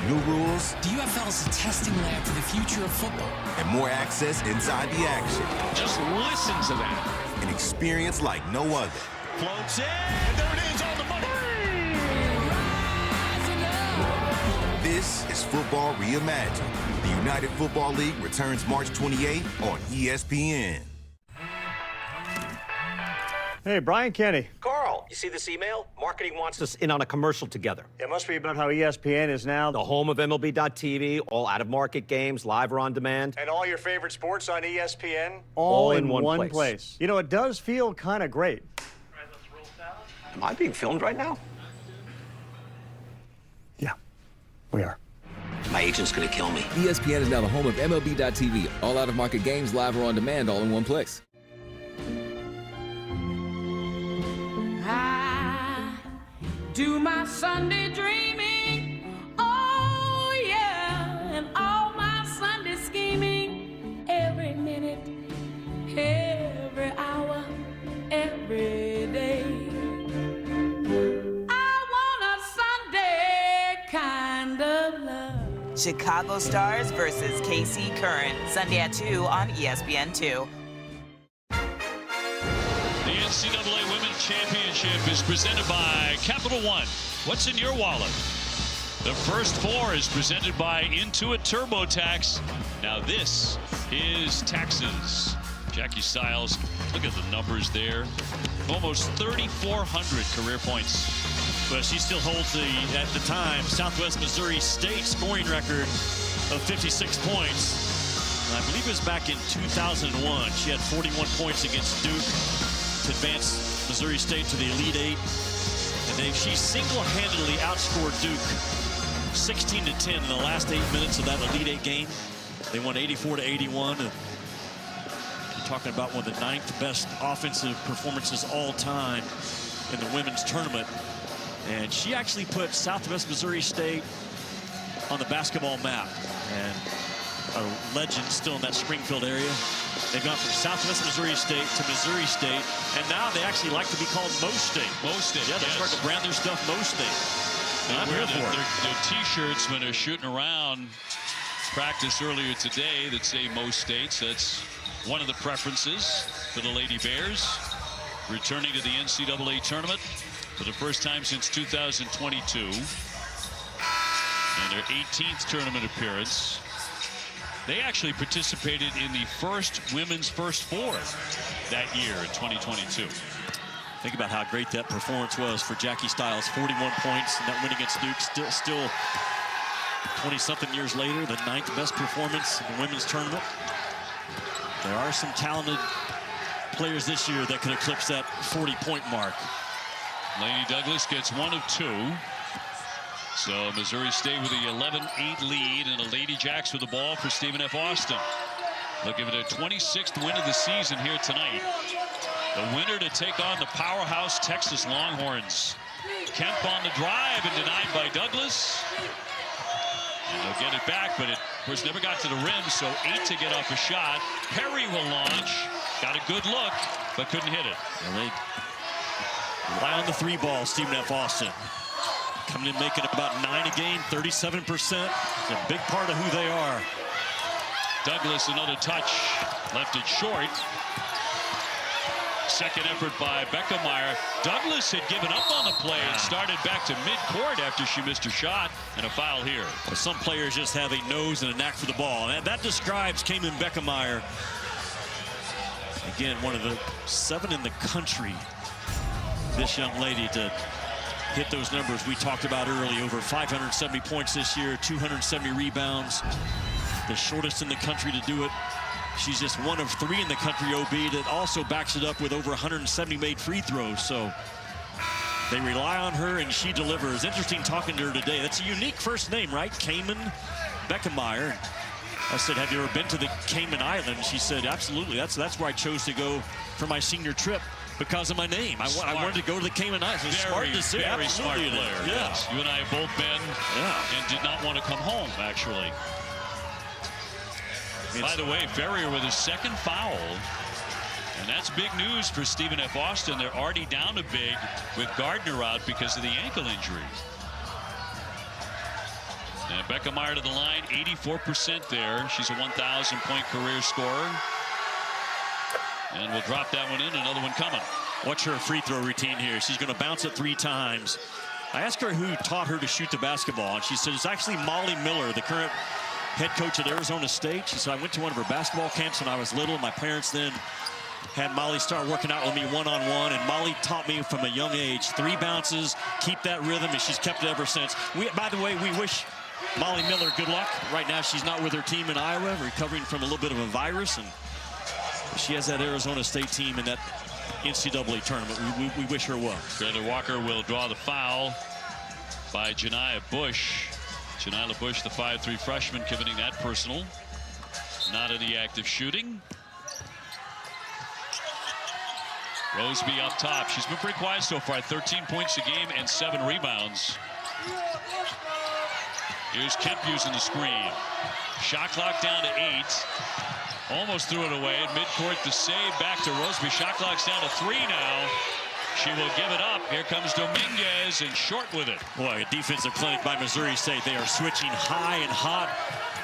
New rules. The UFL is a testing lab for the future of football. And more access inside the action. Just listen to that. An experience like no other. Floats in. And there it is on the money. This is Football Reimagined. The United Football League returns March 28th on ESPN. Hey, Brian Kenny. Carl, you see this email? Marketing wants us in on a commercial together. It must be about how ESPN is now The home of MLB.TV, all out-of-market games, live or on demand. and all your favorite sports on ESPN, All in one place. You know, it does feel kind of great. Am I being filmed right now? Yeah, we are. My agent's gonna kill me. ESPN is now the home of MLB.TV. All out-of-market games, live or on demand, all in one place. I do my Sunday dreaming, oh yeah, and all my Sunday scheming, every minute, every hour, every day. I want a Sunday kind of love. Chicago Stars versus KC Current, Sunday at 2 on ESPN2. The NCAA Women's Championship is presented by Capital One. What's in your wallet? The first four is presented by Intuit TurboTax. Now this is taxes. Jackie Stiles, look at the numbers there. Almost 3,400 career points. But she still holds the, at the time, Southwest Missouri State scoring record of 56 points. I believe it was back in 2001. She had 41 points against Duke to advance Missouri State to the Elite Eight. And she single-handedly outscored Duke 16-10 in the last 8 minutes of that Elite Eight game. They won 84-81. And you're talking about one of the 9th best offensive performances all time in the women's tournament. And she actually put Southwest Missouri State on the basketball map. And a legend still in that Springfield area. They've gone from Southwest Missouri State to Missouri State, and now they actually like to be called Mo State. Mo State, yeah, they yes. start to brand their stuff Mo State. And I'm here for it. Their T-shirts when they're shooting around practice earlier today that say Mo State. So that's one of the preferences for the Lady Bears, returning to the NCAA tournament for the first time since 2022, and their 18th tournament appearance. They actually participated in the first women's first four that year in 2022. Think about how great that performance was for Jackie Stiles. 41 points in that win against Duke. Still 20-something years later, the 9th best performance in the women's tournament. There are some talented players this year that could eclipse that 40-point mark. Lady Douglas gets 1 of 2. So Missouri State with the 11-8 lead, and a Lady Jacks with the ball for Stephen F. Austin. Looking for their 26th win of the season here tonight. The winner to take on the powerhouse Texas Longhorns. Kemp on the drive and denied by Douglas. And they'll get it back, but it, of course, never got to the rim, so 8 to get off a shot. Perry will launch. Got a good look, but couldn't hit it. And they rely on the 3 ball, Stephen F. Austin. Coming in making about 9 a game, 37%. It's a big part of who they are. Douglas, another touch, left it short. Second effort by Beckemeyer. Douglas had given up on the play and started back to midcourt after she missed her shot, and a foul here. Well, some players just have a nose and a knack for the ball, and that describes Kamen Beckemeyer. Again, one of the 7 in the country. This young lady to hit those numbers we talked about early. Over 570 points this year, 270 rebounds. The shortest in the country to do it. She's just 1 of 3 in the country, OB, that also backs it up with over 170 made free throws. So they rely on her, and she delivers. Interesting talking to her today. That's a unique first name, right? Kamen Beckemeyer. I said, have you ever been to the Cayman Islands? She said, absolutely. That's where I chose to go for my senior trip, because of my name. I wanted to go to the Cayman Islands. Very smart player. Yeah. Yes. You and I have both been and did not want to come home, actually. By the way, Ferrier with his 2nd foul. And that's big news for Stephen F. Austin. They're already down a big with Gardner out because of the ankle injury. And Becca Meyer to the line, 84% there. She's a 1,000-point career scorer. And we'll drop that one in, another one coming. Watch her free throw routine here. She's going to bounce it 3 times. I asked her who taught her to shoot the basketball, and she said it's actually Molly Miller, the current head coach at Arizona State. She said, I went to one of her basketball camps when I was little. My parents then had Molly start working out with me one-on-one, and Molly taught me from a young age, 3 bounces, keep that rhythm, and she's kept it ever since. By the way, we wish Molly Miller good luck. Right now, she's not with her team in Iowa, recovering from a little bit of a virus, and she has that Arizona State team in that NCAA tournament. We wish her well. Taylor Walker will draw the foul by Janiyah Bush. Janiyah Bush, the 5'3" freshman, committing that personal. Not any active shooting. Roseby up top. She's been pretty quiet so far. 13 points a game and 7 rebounds. Here's Kemp using the screen. Shot clock down to 8. Almost threw it away. At midcourt, the save back to Roseby. Shot clock's down to 3 now. She will give it up. Here comes Dominguez, and short with it. Boy, a defensive clinic by Missouri State. They are switching high and hot.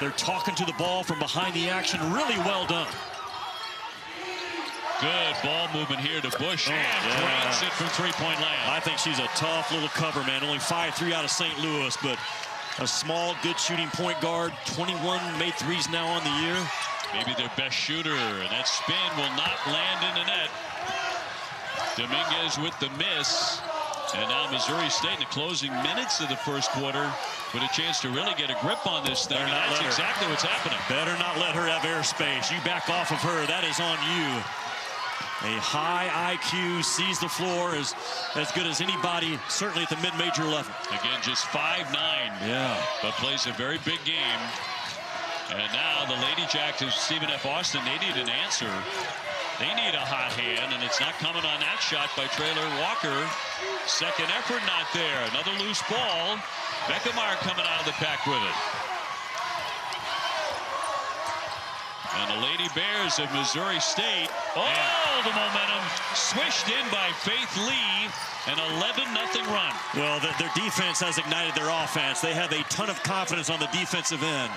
They're talking to the ball from behind the action. Really well done. Good ball movement here to Bush, and drains it from 3-point land. I think she's a tough little cover, man. Only 5'3" out of St. Louis, but a small, good shooting point guard. 21 made threes now on the year. Maybe their best shooter, and that spin will not land in the net. Dominguez with the miss. And now Missouri State in the closing minutes of the first quarter with a chance to really get a grip on this thing. And that's exactly what's happening. Better not let her have airspace. You back off of her. That is on you. A high IQ, sees the floor as good as anybody, certainly at the mid-major level. Again, just 5'9". Yeah. But plays a very big game. And now the Lady Jacks of Stephen F. Austin, they need an answer. They need a hot hand, and it's not coming on that shot by Traylor Walker. Second effort not there. Another loose ball. Becca Meyer coming out of the pack with it. And the Lady Bears of Missouri State. Oh, the momentum swished in by Faith Lee. An 11-0 run. Well, their defense has ignited their offense. They have a ton of confidence on the defensive end.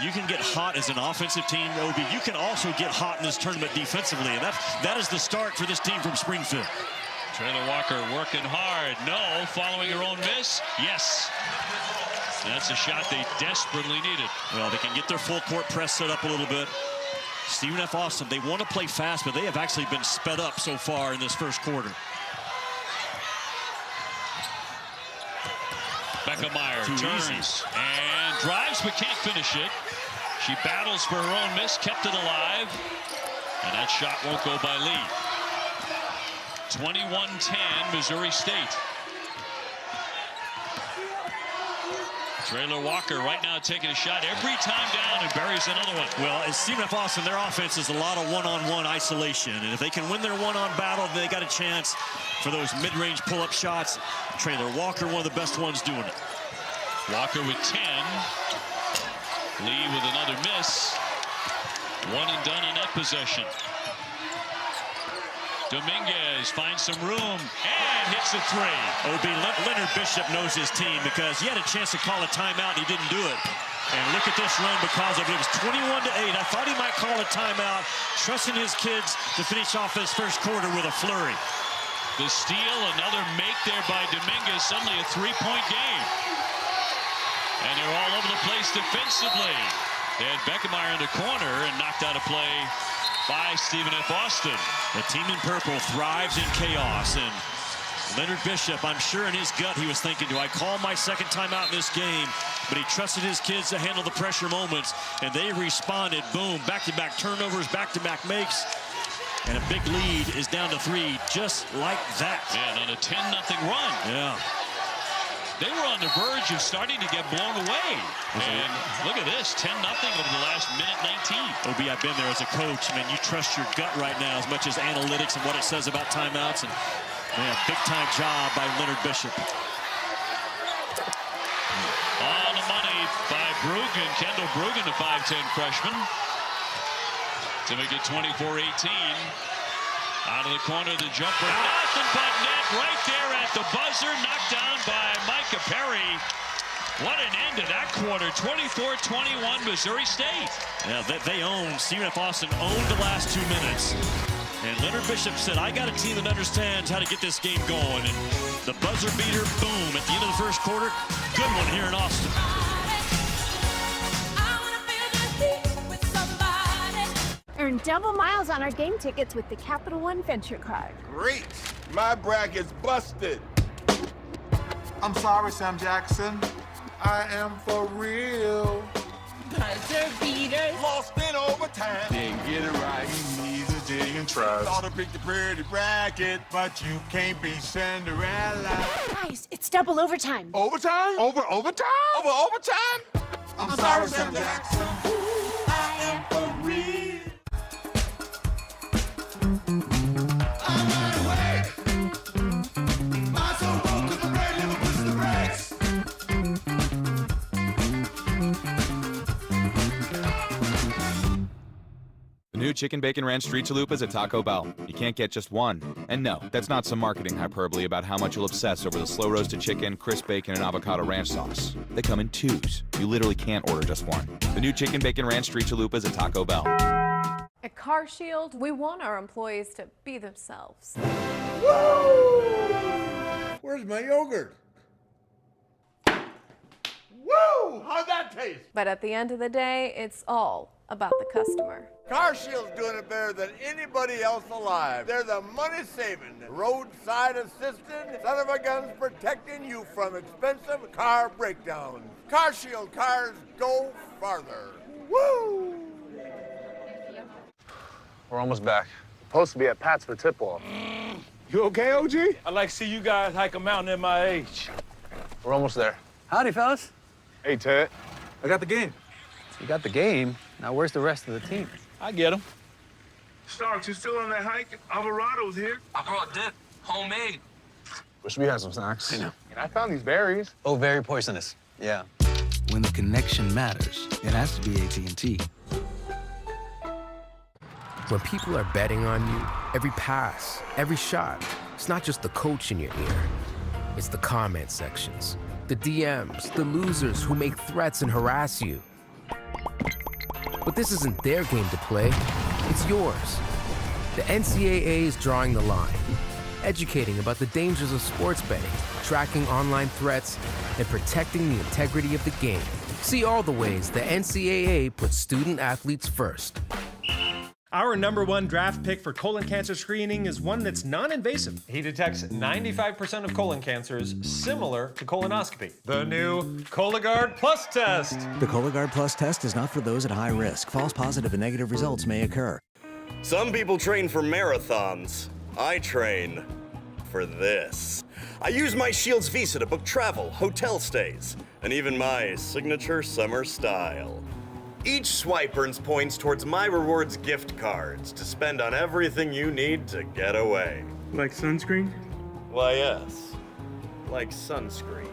You can get hot as an offensive team, Obi. You can also get hot in this tournament defensively, and that is the start for this team from Springfield. Traylor Walker working hard. No, following her own miss. Yes. That's a shot they desperately needed. Well, they can get their full court press set up a little bit. Stephen F. Austin, they want to play fast, but they have actually been sped up so far in this first quarter. Becca Meyer turns and drives, but can't finish it. She battles for her own miss, kept it alive, and that shot won't go by Lee. 21-10, Missouri State. Traylor Walker right now taking a shot every time down and buries another one. Well, as Stephen F. Austin, their offense is a lot of one-on-one isolation. And if they can win their one-on battle, they got a chance for those mid-range pull-up shots. Traylor Walker, one of the best ones doing it. Walker with 10. Lee with another miss. One and done on that possession. Dominguez finds some room and hits a 3. OB, Leonard Bishop knows his team because he had a chance to call a timeout and he didn't do it. And look at this run because of it. It was 21-8. I thought he might call a timeout, trusting his kids to finish off this first quarter with a flurry. The steal, another make there by Dominguez, suddenly a 3-point game. And they're all over the place defensively. They had Becca Meyer in the corner and knocked out a play by Stephen F. Austin. The team in purple thrives in chaos, and Leonard Bishop, I'm sure in his gut he was thinking, do I call my second timeout in this game? But he trusted his kids to handle the pressure moments, and they responded. Boom, back-to-back turnovers, back-to-back makes, and a big lead is down to 3 just like that. And on a 10-0 run. Yeah. They were on the verge of starting to get blown away. And look at this, 10-0 over the last minute 19. Obi, I've been there as a coach. Man, you trust your gut right now as much as analytics and what it says about timeouts. And man, big-time job by Leonard Bishop. On the money by Bruggen, Kendall Bruggen, the 5'10 freshman, to make it 24-18. Out of the corner, the jumper, nothing but net right there at the buzzer, knocked down by Micah Perry. What an end to that quarter. 24-21 Missouri State. Yeah, they owned. Stephen F. Austin owned the last 2 minutes. And Leonard Bishop said, I got a team that understands how to get this game going. And the buzzer beater, boom, at the end of the first quarter. Good one here in Austin. Earn double miles on our game tickets with the Capital One Venture Card. Great. My bracket's busted. I'm sorry, Sam Jackson. I am for real. Buzzer beaters. Lost in overtime. Didn't get it right. He needs a dig and trust. Thought I picked a pretty bracket, But you can't be Cinderella. Guys, it's double overtime. overtime? Over overtime? Over overtime? I'm sorry, Sam Jackson. I am for real. The new Chicken Bacon Ranch Street Chalupas at Taco Bell. You can't get just one. And no, that's not some marketing hyperbole about how much you'll obsess over the slow-roasted chicken, crisp bacon, and avocado ranch sauce. They come in twos. You literally can't order just one. The new Chicken Bacon Ranch Street Chalupas at Taco Bell. At CarShield, we want our employees to be themselves. Woo! Where's my yogurt? Woo! How'd that taste? But at the end of the day, it's all about the customer. CarShield's doing it better than anybody else alive. They're the money-saving, roadside assistant, son-of-a-guns protecting you from expensive car breakdowns. CarShield cars go farther. Woo! We're almost back. Supposed to be at Pat's for tip-off. You okay, OG? I'd like to see you guys hike a mountain at my age. We're almost there. Howdy, fellas. Hey, Ted. I got the game. You got the game. Now, where's the rest of the team? I get them. Starks, you still on that hike? Alvarado's here. I brought dip. Homemade. Wish we had some snacks. I know. And I found these berries. Oh, very poisonous. Yeah. When the connection matters, it has to be AT&T. When people are betting on you, every pass, every shot, it's not just the coach in your ear. It's the comment sections, the DMs, the losers who make threats and harass you. But this isn't their game to play, it's yours. The NCAA is drawing the line, educating about the dangers of sports betting, tracking online threats, and protecting the integrity of the game. See all the ways the NCAA puts student athletes first. Our #1 draft pick for colon cancer screening is one that's non-invasive. He detects 95% of colon cancers, similar to colonoscopy. The new Cologuard Plus test. The Cologuard Plus test is not for those at high risk. False positive and negative results may occur. Some people train for marathons. I train for this. I use my Shields Visa to book travel, hotel stays, and even my signature summer style. Each swipe earns points towards My Rewards gift cards to spend on everything you need to get away. Like sunscreen? Why, yes. Like sunscreen.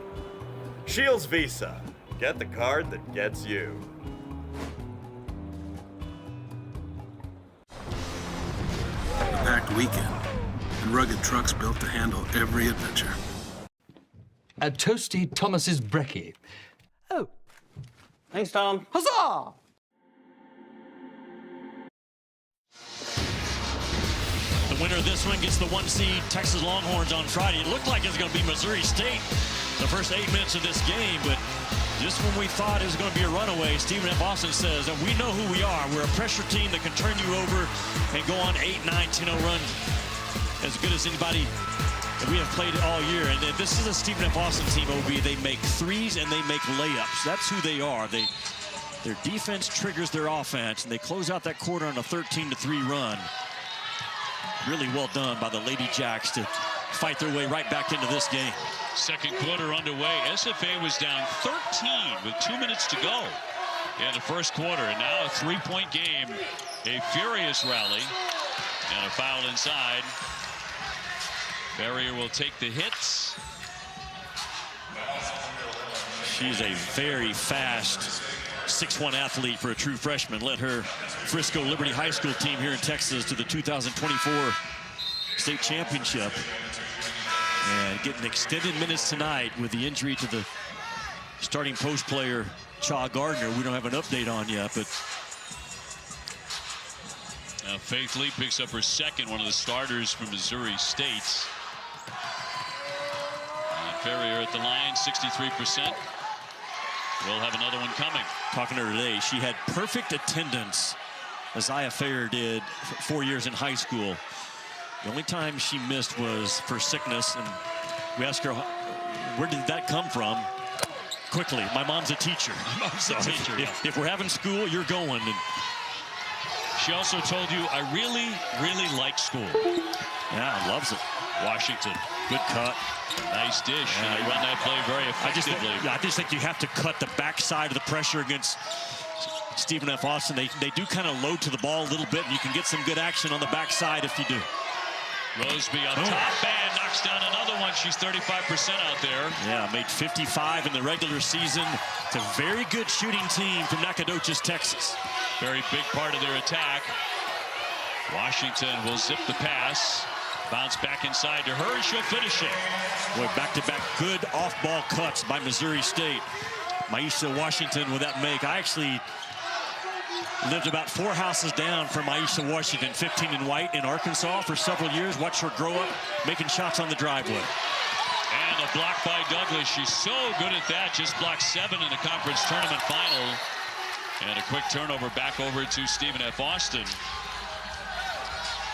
Shields Visa. Get the card that gets you. A packed weekend and rugged trucks built to handle every adventure. A toasty Thomas's brekkie. Oh. Thanks, Tom. Huzzah! The winner of this one gets the 1 seed Texas Longhorns on Friday. It looked like it was going to be Missouri State the first 8 minutes of this game, but just when we thought it was going to be a runaway, Stephen F. Austin says, we know who we are. We're a pressure team that can turn you over and go on 8, 9, 10-0 runs as good as anybody that we have played all year. And this is a Stephen F. Austin team, OB. They make threes and they make layups. That's who they are. Their defense triggers their offense, and they close out that quarter on a 13-3 run. Really well done by the Lady Jacks to fight their way right back into this game. Second quarter underway. SFA was down 13 with 2 minutes to go in the first quarter. And now a 3-point game. A furious rally and a foul inside. Barrier will take the hits. She's a very fast 6'1" athlete for a true freshman. Led her Frisco Liberty High School team here in Texas to the 2024 state championship. And getting extended minutes tonight with the injury to the starting post player Cha Gardner, we don't have an update on yet, but Faith Lee picks up her second, one of the starters from Missouri State. Ferrier at the line, 63%. We'll have another one coming. Talking to her today, she had perfect attendance, as Isaiah Fair did 4 years in high school. The only time she missed was for sickness, and we asked her, where did that come from? Quickly, my mom's a teacher. My mom's a teacher. If we're having school, you're going. And she also told you, I really, really like school. Yeah, loves it. Washington, good cut. Nice dish. Yeah, they run that play very effectively. I just think you have to cut the backside of the pressure against Stephen F. Austin. They do kind of load to the ball a little bit, and you can get some good action on the backside if you do. Roseby up top and knocks down another one. She's 35% out there. Yeah, made 55 in the regular season. It's a very good shooting team from Nacogdoches, Texas. Very big part of their attack. Washington will zip the pass. Bounce back inside to her, and she'll finish it. Boy, back-to-back good off-ball cuts by Missouri State. Maisha Washington with that make. I actually lived about 4 houses down from Maisha Washington, 15 and white in Arkansas for several years. Watched her grow up, making shots on the driveway. And a block by Douglas. She's so good at that. Just blocked 7 in the conference tournament final. And a quick turnover back over to Stephen F. Austin.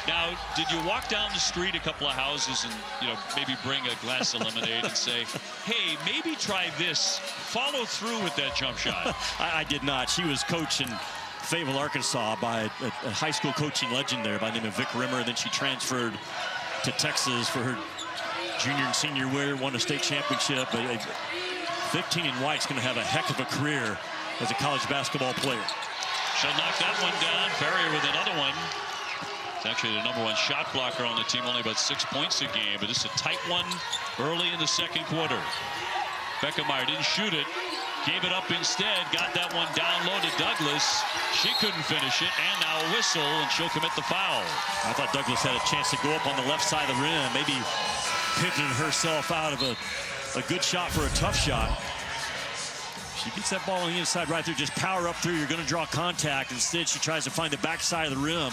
Now, did you walk down the street a couple of houses and, maybe bring a glass of lemonade and say, hey, maybe try this, follow through with that jump shot? I did not. She was coaching Fayetteville, Arkansas by a high school coaching legend there by the name of Vic Rimmer. Then she transferred to Texas for her junior and senior year, won a state championship. But 15 and white's going to have a heck of a career as a college basketball player. She'll knock that one down. Ferrier with another one. It's actually the #1 shot blocker on the team, only about 6 points a game, but it's a tight one early in the second quarter. Beckemeyer didn't shoot it, gave it up instead, got that one down low to Douglas. She couldn't finish it, and now a whistle, and she'll commit the foul. I thought Douglas had a chance to go up on the left side of the rim, maybe pivoting herself out of a good shot for a tough shot. She gets that ball on the inside right there, just power up through, you're going to draw contact. Instead, she tries to find the backside of the rim.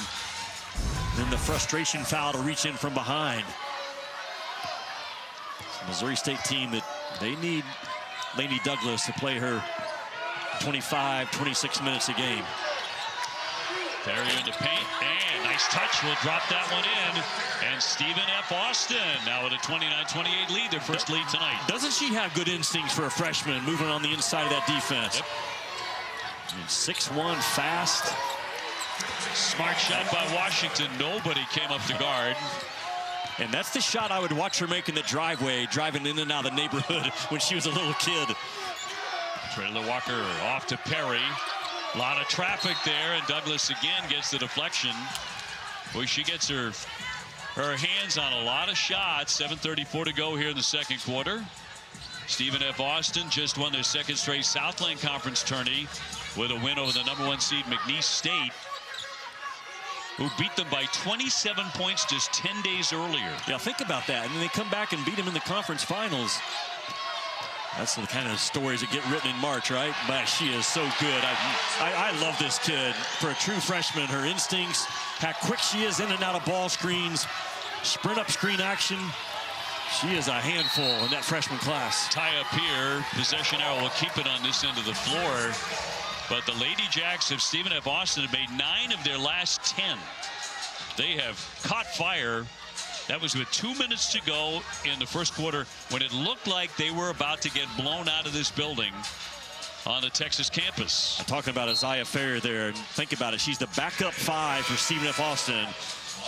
Then the frustration foul to reach in from behind. Missouri State team that they need Lainey Douglas to play her 25, 26 minutes a game. Ferrier in the paint, and nice touch. Will drop that one in. And Stephen F. Austin now with a 29-28 lead, their first lead tonight. Doesn't she have good instincts for a freshman moving on the inside of that defense? Yep. I mean, 6'1", fast. Smart shot by Washington. Nobody came up to guard. And that's the shot I would watch her make in the driveway, driving in and out of the neighborhood when she was a little kid. Traylor Walker off to Perry. A lot of traffic there, and Douglas again gets the deflection. Boy, she gets her hands on a lot of shots. 7:34 to go here in the second quarter. Stephen F. Austin just won their second straight Southland Conference tourney with a win over the #1 seed McNeese State, who beat them by 27 points just 10 days earlier. Yeah, think about that. And then they come back and beat them in the conference finals. That's the kind of stories that get written in March, right? But she is so good. I love this kid. For a true freshman, her instincts, how quick she is in and out of ball screens, sprint up screen action. She is a handful in that freshman class. Tie up here. Possession arrow will keep it on this end of the floor. But the Lady Jacks of Stephen F. Austin have made 9 of their last 10. They have caught fire. That was with 2 minutes to go in the first quarter when it looked like they were about to get blown out of this building on the Texas campus. Talking about Isaiah Fair there, and think about it. She's the backup 5 for Stephen F. Austin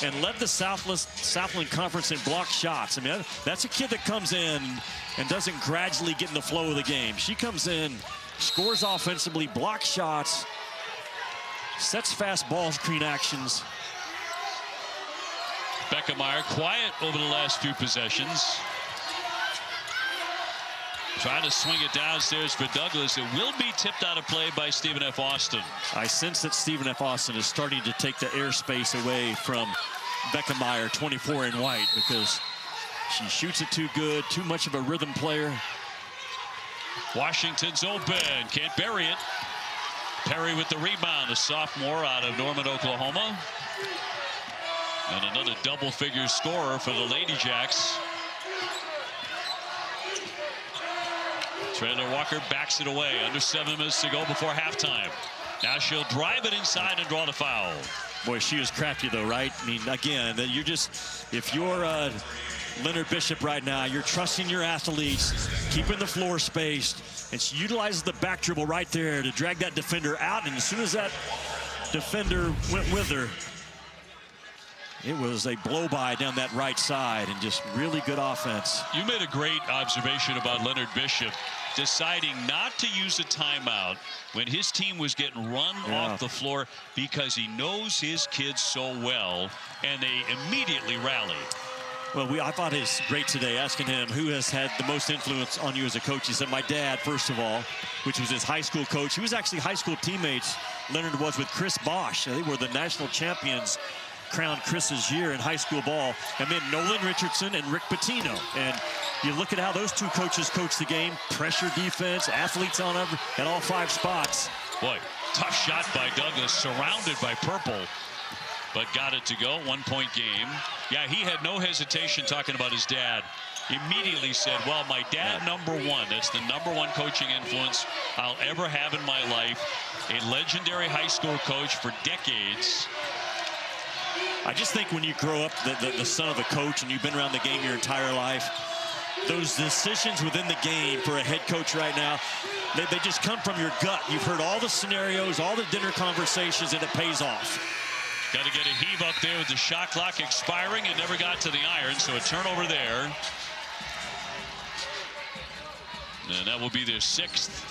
and led the Southland Conference in block shots. I mean, that's a kid that comes in and doesn't gradually get in the flow of the game. She comes in, scores offensively, blocks shots, sets fast ball screen actions. Beckemeyer quiet over the last few possessions. Trying to swing it downstairs for Douglas. It will be tipped out of play by Stephen F. Austin. I sense that Stephen F. Austin is starting to take the airspace away from Beckemeyer, 24 in white, because she shoots it too good, too much of a rhythm player. Washington's open. Can't bury it. Perry with the rebound, a sophomore out of Norman, Oklahoma. And another double-figure scorer for the Lady Jacks. Traylor Walker backs it away. Under 7 minutes to go before halftime. Now she'll drive it inside and draw the foul. Boy, she was crafty, though, right? I mean, again, you're just, if you're Leonard Bishop right now, you're trusting your athletes, keeping the floor spaced, and she utilizes the back dribble right there to drag that defender out, and as soon as that defender went with her, it was a blow-by down that right side, and just really good offense. You made a great observation about Leonard Bishop deciding not to use a timeout when his team was getting run off the floor because he knows his kids so well, and they immediately rallied. Well, I thought it was great today, asking him who has had the most influence on you as a coach. He said, my dad, first of all, which was his high school coach. He was actually high school teammates, Leonard was, with Chris Bosch. They were the national champions, crowned Chris's year in high school ball. And then Nolan Richardson and Rick Pitino. And you look at how those two coaches coach the game. Pressure defense, athletes on at all 5 spots. Boy, tough shot by Douglas, surrounded by purple, but got it to go. 1-point game. Yeah, he had no hesitation talking about his dad. Immediately said, well, my dad, #1. That's the #1 coaching influence I'll ever have in my life. A legendary high school coach for decades. I just think when you grow up the son of a coach and you've been around the game your entire life, those decisions within the game for a head coach right now, they just come from your gut. You've heard all the scenarios, all the dinner conversations, and it pays off. Got to get a heave up there with the shot clock expiring and never got to the iron, so a turnover there. And that will be their 6th.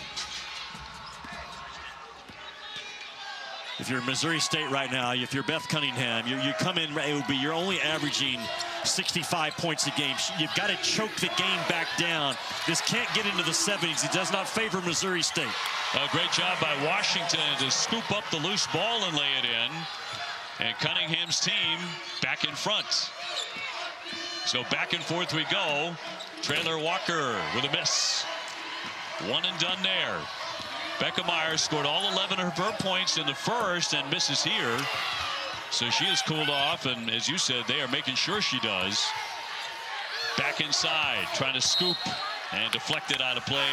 If you're Missouri State right now, if you're Beth Cunningham, you come in, it would be you're only averaging 65 points a game. You've got to choke the game back down. This can't get into the 70s. It does not favor Missouri State. A great job by Washington to scoop up the loose ball and lay it in. And Cunningham's team back in front. So back and forth we go. Traylor Walker with a miss. 1 and done there. Becca Myers scored all 11 of her points in the first and misses here. So she has cooled off, and as you said, they are making sure she does. Back inside, trying to scoop and deflected out of play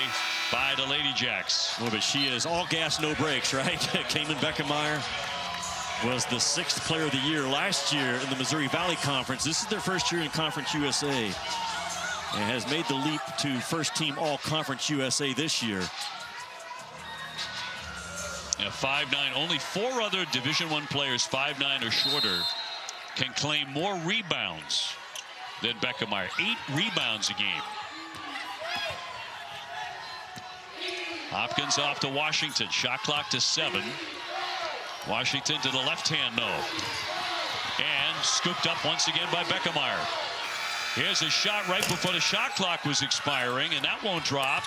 by the Lady Jacks. Well, but she is all gas, no brakes, right? Caitlin Beckemeyer was the 6th player of the year last year in the Missouri Valley Conference. This is their first year in Conference USA, and has made the leap to first-team All-Conference USA this year. 5'9". Only 4 other Division I players 5'9" or shorter can claim more rebounds than Beckemeyer. 8 rebounds a game. Hopkins off to Washington. Shot clock to 7. Washington to the left hand, no. And scooped up once again by Beckemeyer. Here's a shot right before the shot clock was expiring, and that won't drop.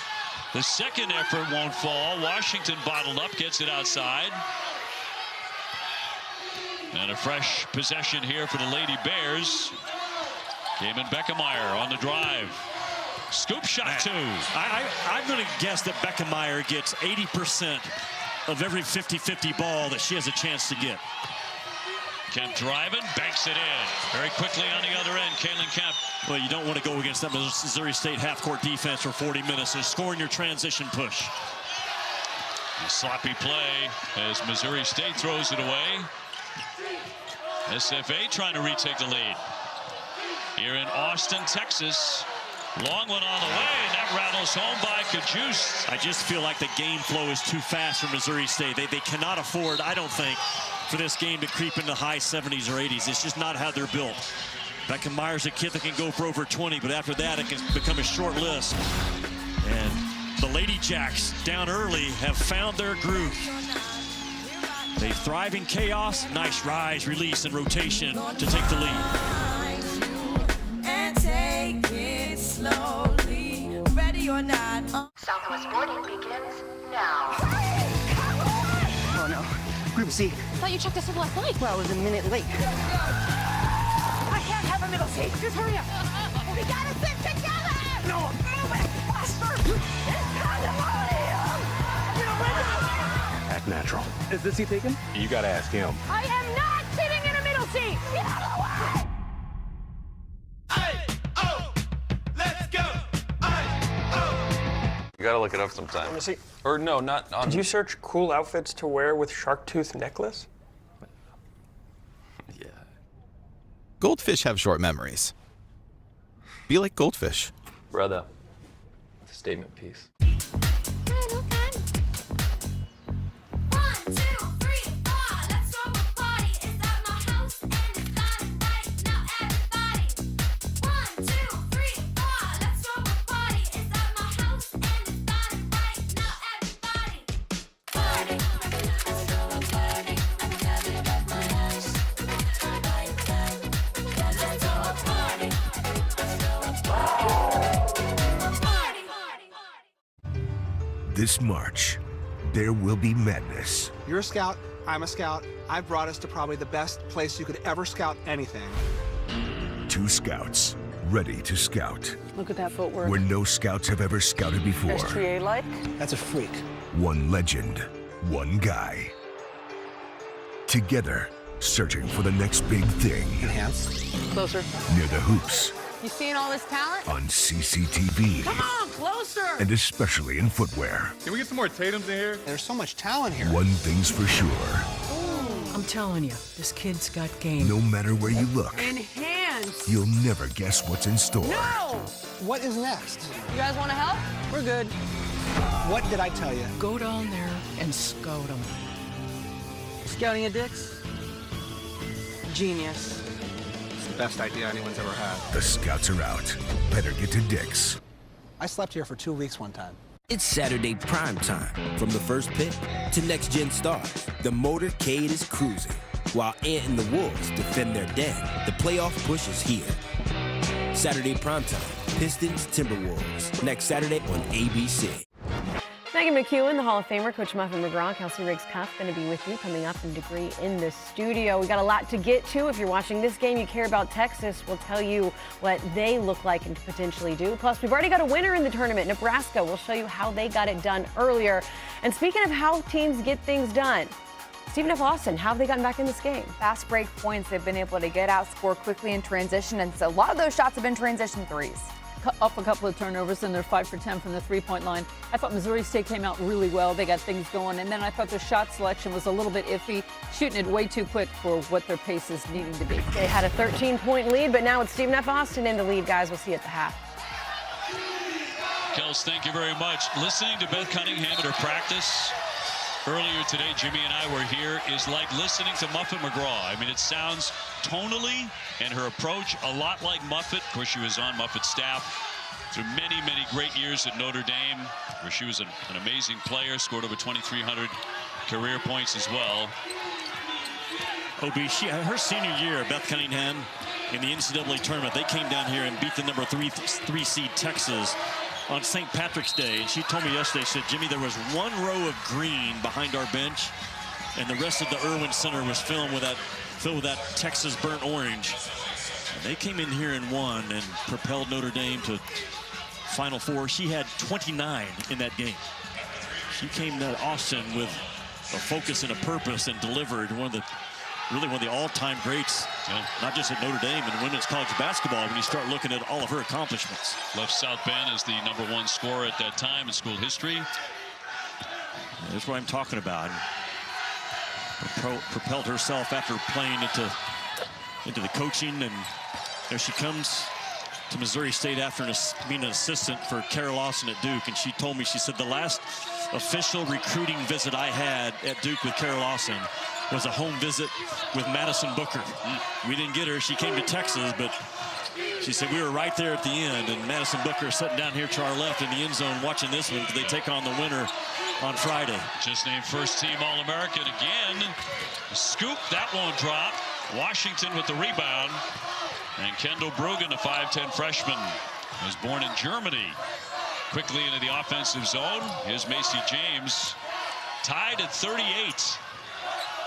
The second effort won't fall. Washington bottled up, gets it outside. And a fresh possession here for the Lady Bears. Cayman Beckemeyer on the drive. Scoop shot 2. I'm going to guess that Beckemeyer gets 80% of every 50-50 ball that she has a chance to get. Kemp driving, banks it in. Very quickly on the other end, Kaylin Kemp. Well, you don't want to go against that Missouri State half-court defense for 40 minutes and scoring your transition push. A sloppy play as Missouri State throws it away. SFA trying to retake the lead. Here in Austin, Texas. Long one on the way, and that rattles home by Kajus. I just feel like the game flow is too fast for Missouri State. They cannot afford, I don't think, for this game to creep into high 70s or 80s. It's just not how they're built. Beckenmeyer's a kid that can go for over 20, but after that, it can become a short list. And the Lady Jacks, down early, have found their groove. They thrive in chaos. Nice rise, release, and rotation to take the lead. And take it slowly, ready or not. Southwest boarding begins now. Oh no, Group C. I thought you checked us in last night. Well, I was a minute late. I can't have a middle seat. Just hurry up. We gotta sit together. No, move it faster! It's pandemonium! Act natural. Is this seat taken? You gotta ask him. I am not sitting in a middle seat! Get out of the way! You gotta look it up sometime. Let me see. Or no, not on. Did you search cool outfits to wear with shark tooth necklace? Yeah. Goldfish have short memories. Be like goldfish. Brother. Statement piece. This March, there will be madness. You're a scout, I'm a scout. I've brought us to probably the best place you could ever scout anything. 2 scouts ready to scout. Look at that footwork. Where no scouts have ever scouted before. SGA-like? That's a freak. 1 legend, 1 guy. Together, searching for the next big thing. Enhance. Closer. Near the hoops. You seeing all this talent? On CCTV. Come on, closer! And especially in footwear. Can we get some more Tatums in here? There's so much talent here. One thing's for sure. I'm telling you, this kid's got game. No matter where you look, Enhance! you'll never guess what's in store. No! What is next? You guys want to help? We're good. What did I tell you? Go down there and scout them. Scouting at Dick's? Genius. It's the best idea anyone's ever had. The scouts are out. Better get to Dick's. I slept here for 2 weeks one time. It's Saturday prime time. From the first pick to next-gen stars, the motorcade is cruising. While Ant and the Wolves defend their den, the playoff push is here. Saturday prime time, Pistons, Timberwolves. Next Saturday on ABC. Megan McEwen, the Hall of Famer, Coach Muffin McGraw, Kelsey Riggs-Cuff, going to be with you coming up in Degree in the studio. We got a lot to get to. If you're watching this game, you care about Texas. We'll tell you what they look like and potentially do. Plus, we've already got a winner in the tournament, Nebraska. We'll show you how they got it done earlier. And speaking of how teams get things done, Stephen F. Austin, how have they gotten back in this game? Fast break points. They've been able to get out, score quickly in transition, and so a lot of those shots have been transition threes. Up a couple of turnovers, and they're 5 for 10 from the three-point line. I thought Missouri State came out really well. They got things going, and then I thought their shot selection was a little bit iffy, shooting it way too quick for what their pace is needing to be. They had a 13-point lead, but now it's Stephen F. Austin in the lead, guys. We'll see you at the half. Kels, thank you very much. Listening to Beth Cunningham at her practice earlier today, Jimmy and I were here, is like listening to Muffet McGraw. I mean, it sounds tonally and her approach a lot like Muffet. Of course, she was on Muffet's staff through many, many great years at Notre Dame, where she was an amazing player, scored over 2,300 career points as well. OB, her senior year, Beth Cunningham, in the NCAA tournament, they came down here and beat the number 3 seed Texas on St. Patrick's Day. And she told me yesterday, she said, Jimmy, there was 1 row of green behind our bench, and the rest of the Irwin Center was filled with that Texas burnt orange. And they came in here and won and propelled Notre Dame to Final Four. She had 29 in that game. She came to Austin with a focus and a purpose and delivered one of the all-time greats, not just at Notre Dame and women's college basketball, when you start looking at all of her accomplishments. Left South Bend as the #1 scorer at that time in school history. That's what I'm talking about. Propelled herself after playing into the coaching, and there she comes to Missouri State after being an assistant for Kara Lawson at Duke. And she told me, she said, the last official recruiting visit I had at Duke with Kara Lawson was a home visit with Madison Booker. We didn't get her. She came to Texas, but she said we were right there at the end, and Madison Booker sitting down here to our left in the end zone watching this one because they take on the winner on Friday. Just named first-team All-American again. A scoop, that won't drop. Washington with the rebound. And Kendall Bruggen, a 5'10 freshman, was born in Germany. Quickly into the offensive zone. Here's Macy James, tied at 38.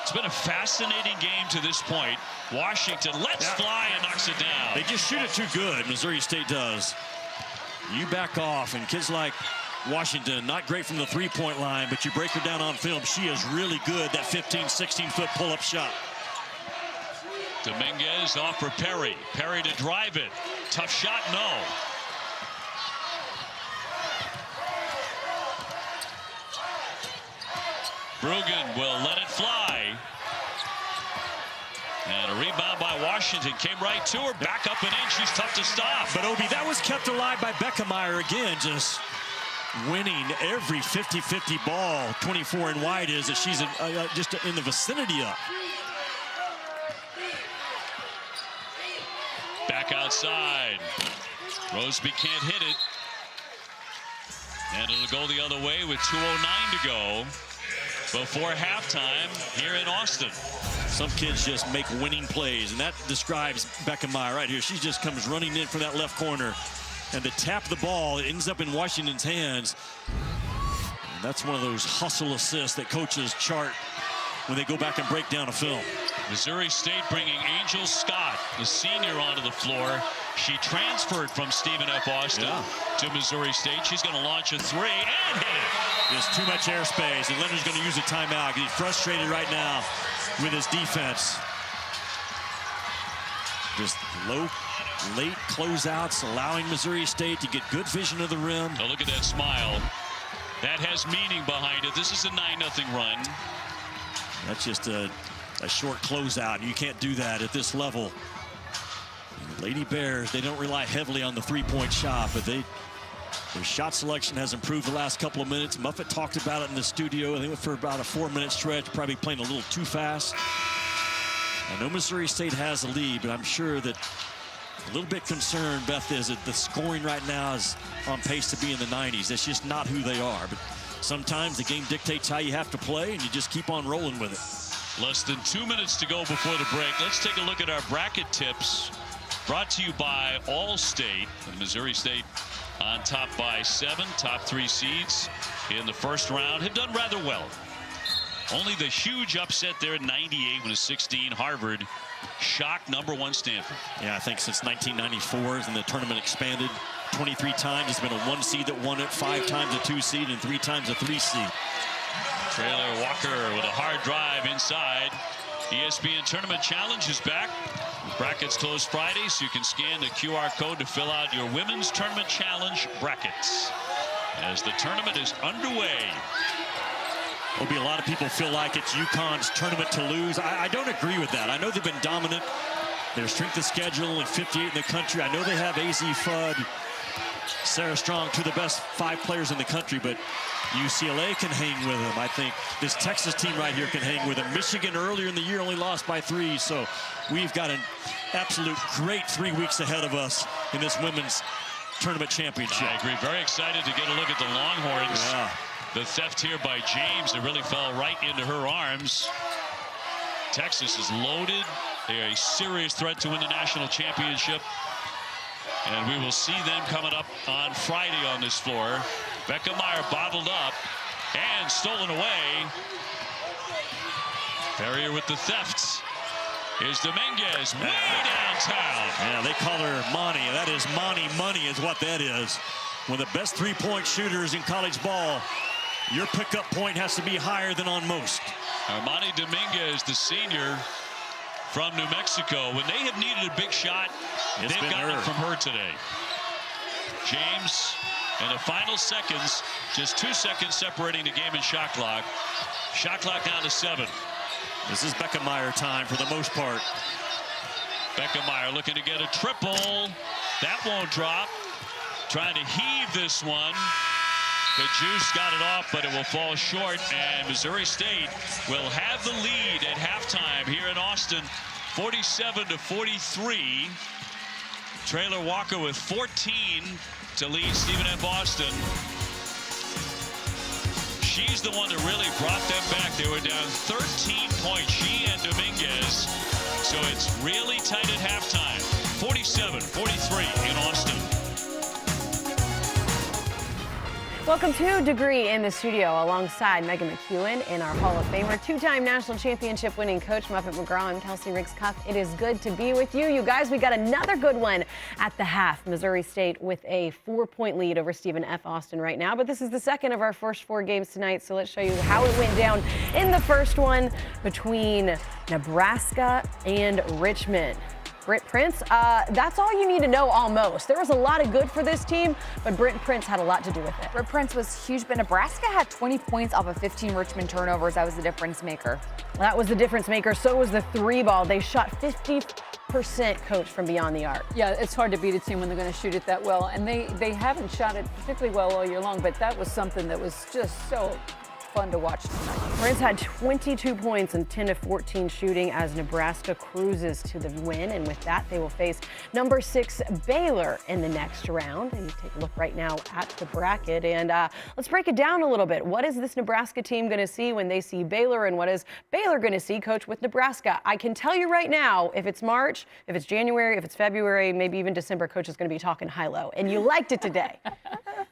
It's been a fascinating game to this point. Washington lets fly and knocks it down. They just shoot it too good, Missouri State does. You back off, and kids like Washington, not great from the three-point line, but you break her down on film. She is really good, that 15, 16-foot pull-up shot. Dominguez off for Perry. Perry to drive it. Tough shot, no. Brugan will let it fly. And a rebound by Washington came right to her. Back up and in. She's tough to stop. But, Obi, that was kept alive by Beckemeyer again, just winning every 50-50 ball. 24 and wide is that she's just in the vicinity of. Back outside. Roseby can't hit it. And it'll go the other way with 2:09 to go before halftime here in Austin. Some kids just make winning plays, and that describes Beckemeyer right here. She just comes running in from that left corner, and to tap the ball, it ends up in Washington's hands. And that's one of those hustle assists that coaches chart when they go back and break down a film. Missouri State bringing Angel Scott, the senior, onto the floor. She transferred from Stephen F. Austin to Missouri State. She's going to launch a three and hit it. There's too much airspace, and Leonard's going to use a timeout. He's frustrated right now with his defense. Just low, late closeouts, allowing Missouri State to get good vision of the rim. Now look at that smile. That has meaning behind it. This is a 9-0 run. That's just a short closeout. You can't do that at this level. Lady Bears, they don't rely heavily on the three-point shot, but their shot selection has improved the last couple of minutes. Muffet talked about it in the studio. I think for about a 4-minute stretch, probably playing a little too fast. I know Missouri State has a lead, but I'm sure that a little bit concerned, Beth, is that the scoring right now is on pace to be in the 90s. That's just not who they are. But sometimes the game dictates how you have to play, and you just keep on rolling with it. Less than 2 minutes to go before the break. Let's take a look at our bracket tips. Brought to you by Allstate. Missouri State on top by 7. Top 3 seeds in the first round have done rather well. Only the huge upset there at 98 when a 16 Harvard shocked #1 Stanford. Yeah, I think since 1994 and the tournament expanded 23 times. It's been a 1 seed that won it, 5 times a 2 seed, and 3 times a 3 seed. Traylor Walker with a hard drive inside. ESPN Tournament Challenge is back. Brackets close Friday, so you can scan the QR code to fill out your Women's Tournament Challenge brackets as the tournament is underway. There'll be a lot of people feel like it's UConn's tournament to lose. I don't agree with that. I know they've been dominant. Their strength of schedule, only 58 in the country. I know they have AZ Fudd, Sarah Strong, 2 of the best 5 players in the country, but UCLA can hang with them. I think this Texas team right here can hang with them. Michigan earlier in the year only lost by 3, so we've got an absolute great 3 weeks ahead of us in this women's tournament championship. I agree. Very excited to get a look at the Longhorns. Yeah. The theft here by James that really fell right into her arms. Texas is loaded. They're a serious threat to win the national championship. And we will see them coming up on Friday on this floor. Beckemeyer bottled up and stolen away. Barrier with the thefts. Here's Dominguez way downtown. Yeah, they call her Monty. That is money is what that is. One of the best three-point shooters in college ball, your pickup point has to be higher than on most. Armani Dominguez, the senior from New Mexico. When they have needed a big shot, they've gotten it from her today. James, in the final seconds, just 2 seconds separating the game and shot clock. Shot clock down to 7. This is Beckemeyer time for the most part. Beckemeyer looking to get a triple. That won't drop. Trying to heave this one. The juice got it off, but it will fall short, and Missouri State will have the lead at halftime here in Austin, 47-43. Traylor Walker with 14 to lead Stephen F. Austin. She's the one that really brought them back. They were down 13 points, she and Dominguez. So it's really tight at halftime, 47-43 in Austin. Welcome to Degree in the studio alongside Megan McEwen and our Hall of Famer, two-time national championship winning coach Muffet McGraw and Kelsey Riggs-Cuff. It is good to be with you. You guys, we got another good one at the half. Missouri State with a 4-point lead over Stephen F. Austin right now, but this is the second of our first 4 games tonight, so let's show you how it went down in the first one between Nebraska and Richmond. Britt Prince, that's all you need to know almost. There was a lot of good for this team, but Britt Prince had a lot to do with it. Britt Prince was huge, but Nebraska had 20 points off of 15 Richmond turnovers. That was the difference maker. That was the difference maker. So was the 3-ball. They shot 50%, coach, from beyond the arc. Yeah, it's hard to beat a team when they're going to shoot it that well, and they haven't shot it particularly well all year long, but that was something that was just so fun to watch tonight. Prince had 22 points and 10 of 14 shooting as Nebraska cruises to the win, and with that they will face number 6 Baylor in the next round. And you take a look right now at the bracket, and let's break it down a little bit. What is this Nebraska team going to see when they see Baylor, and what is Baylor going to see, coach, with Nebraska? I can tell you right now, if it's March, if it's January, if it's February, maybe even December, coach is going to be talking high-low, and you liked it today.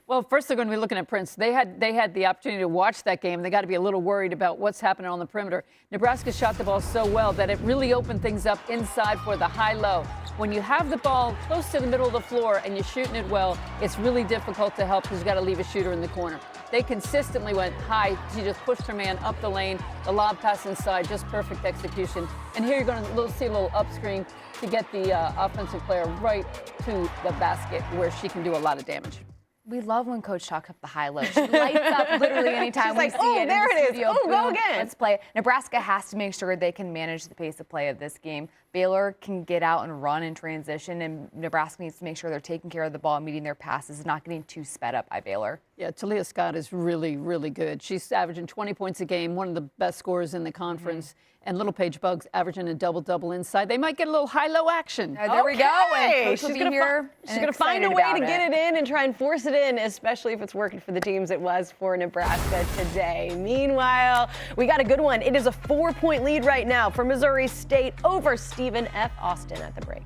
Well, first they're going to be looking at Prince. They had the opportunity to watch that game. They got to be a little worried about what's happening on the perimeter. Nebraska shot the ball so well that it really opened things up inside for the high-low. When you have the ball close to the middle of the floor and you're shooting it well, it's really difficult to help because you've got to leave a shooter in the corner. They consistently went high. She just pushed her man up the lane, the lob pass inside, just perfect execution. And here you're going to see a little up screen to get the offensive player right to the basket where she can do a lot of damage. We love when Coach talks up the high-low. She lights up literally anytime we see it in there the it is. studio. Oh, go again. Let's play. Nebraska has to make sure they can manage the pace of play of this game. Baylor can get out and run in transition, and Nebraska needs to make sure they're taking care of the ball, meeting their passes, not getting too sped up by Baylor. Yeah, Talia Scott is really, really good. She's averaging 20 points a game, one of the best scorers in the conference. And Little Paige Bugs averaging a double-double inside. They might get a little high-low action. There we go. And she's going to find a way to get it in and try and force it in, especially if it's working for the teams it was for Nebraska today. Meanwhile, we got a good one. It is a 4-point lead right now for Missouri State over Stephen F. Austin at the break.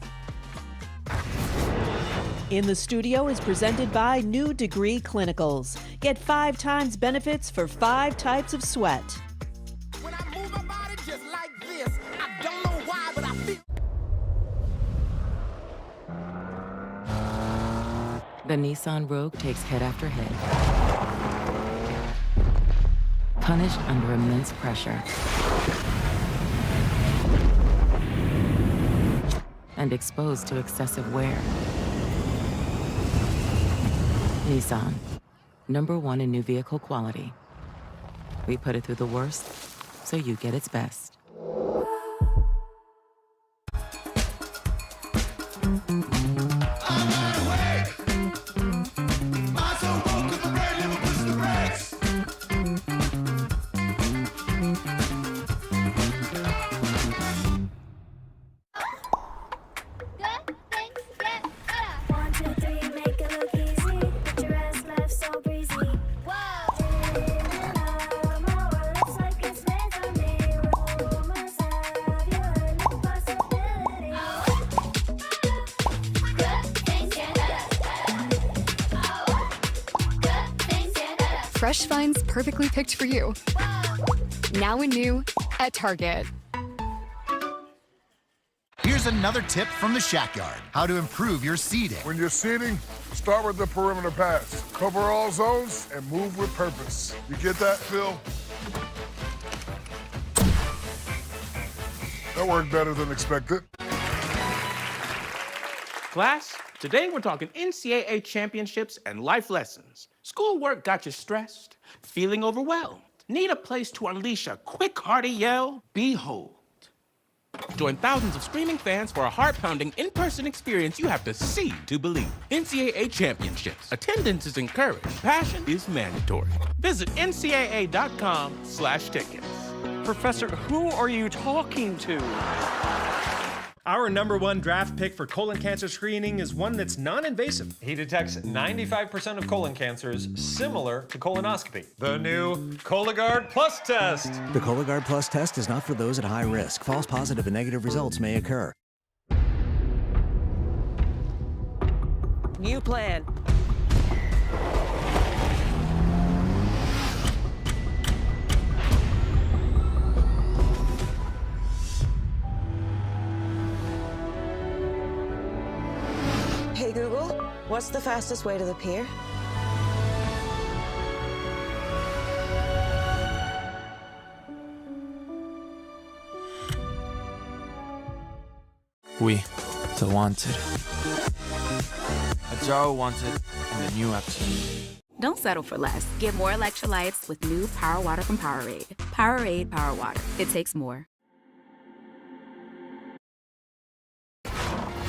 In the Studio is presented by New Degree Clinicals. Get 5 times benefits for 5 types of sweat. The Nissan Rogue takes hit after hit, punished under immense pressure, and exposed to excessive wear. Nissan, #1 in new vehicle quality. We put it through the worst, so you get its best. Fresh finds perfectly picked for you. Now and new at Target. Here's another tip from the Shack Yard. How to improve your seeding. When you're seeding, start with the perimeter pass. Cover all zones and move with purpose. You get that, Phil? That worked better than expected. Class, today we're talking NCAA championships and life lessons. Schoolwork got you stressed, feeling overwhelmed. Need a place to unleash a quick, hearty yell? Behold. Join thousands of screaming fans for a heart-pounding in-person experience you have to see to believe. NCAA championships. Attendance is encouraged. Passion is mandatory. Visit ncaa.com/tickets. Professor, who are you talking to? Our #1 draft pick for colon cancer screening is one that's non-invasive. He detects 95% of colon cancers, similar to colonoscopy. The new Cologuard Plus test. The Cologuard Plus test is not for those at high risk. False positive and negative results may occur. New plan. Google, what's the fastest way to the pier? We, the wanted. A jar wanted in the new episode. Don't settle for less. Get more electrolytes with new Power Water from Powerade. Powerade Power Water. It takes more.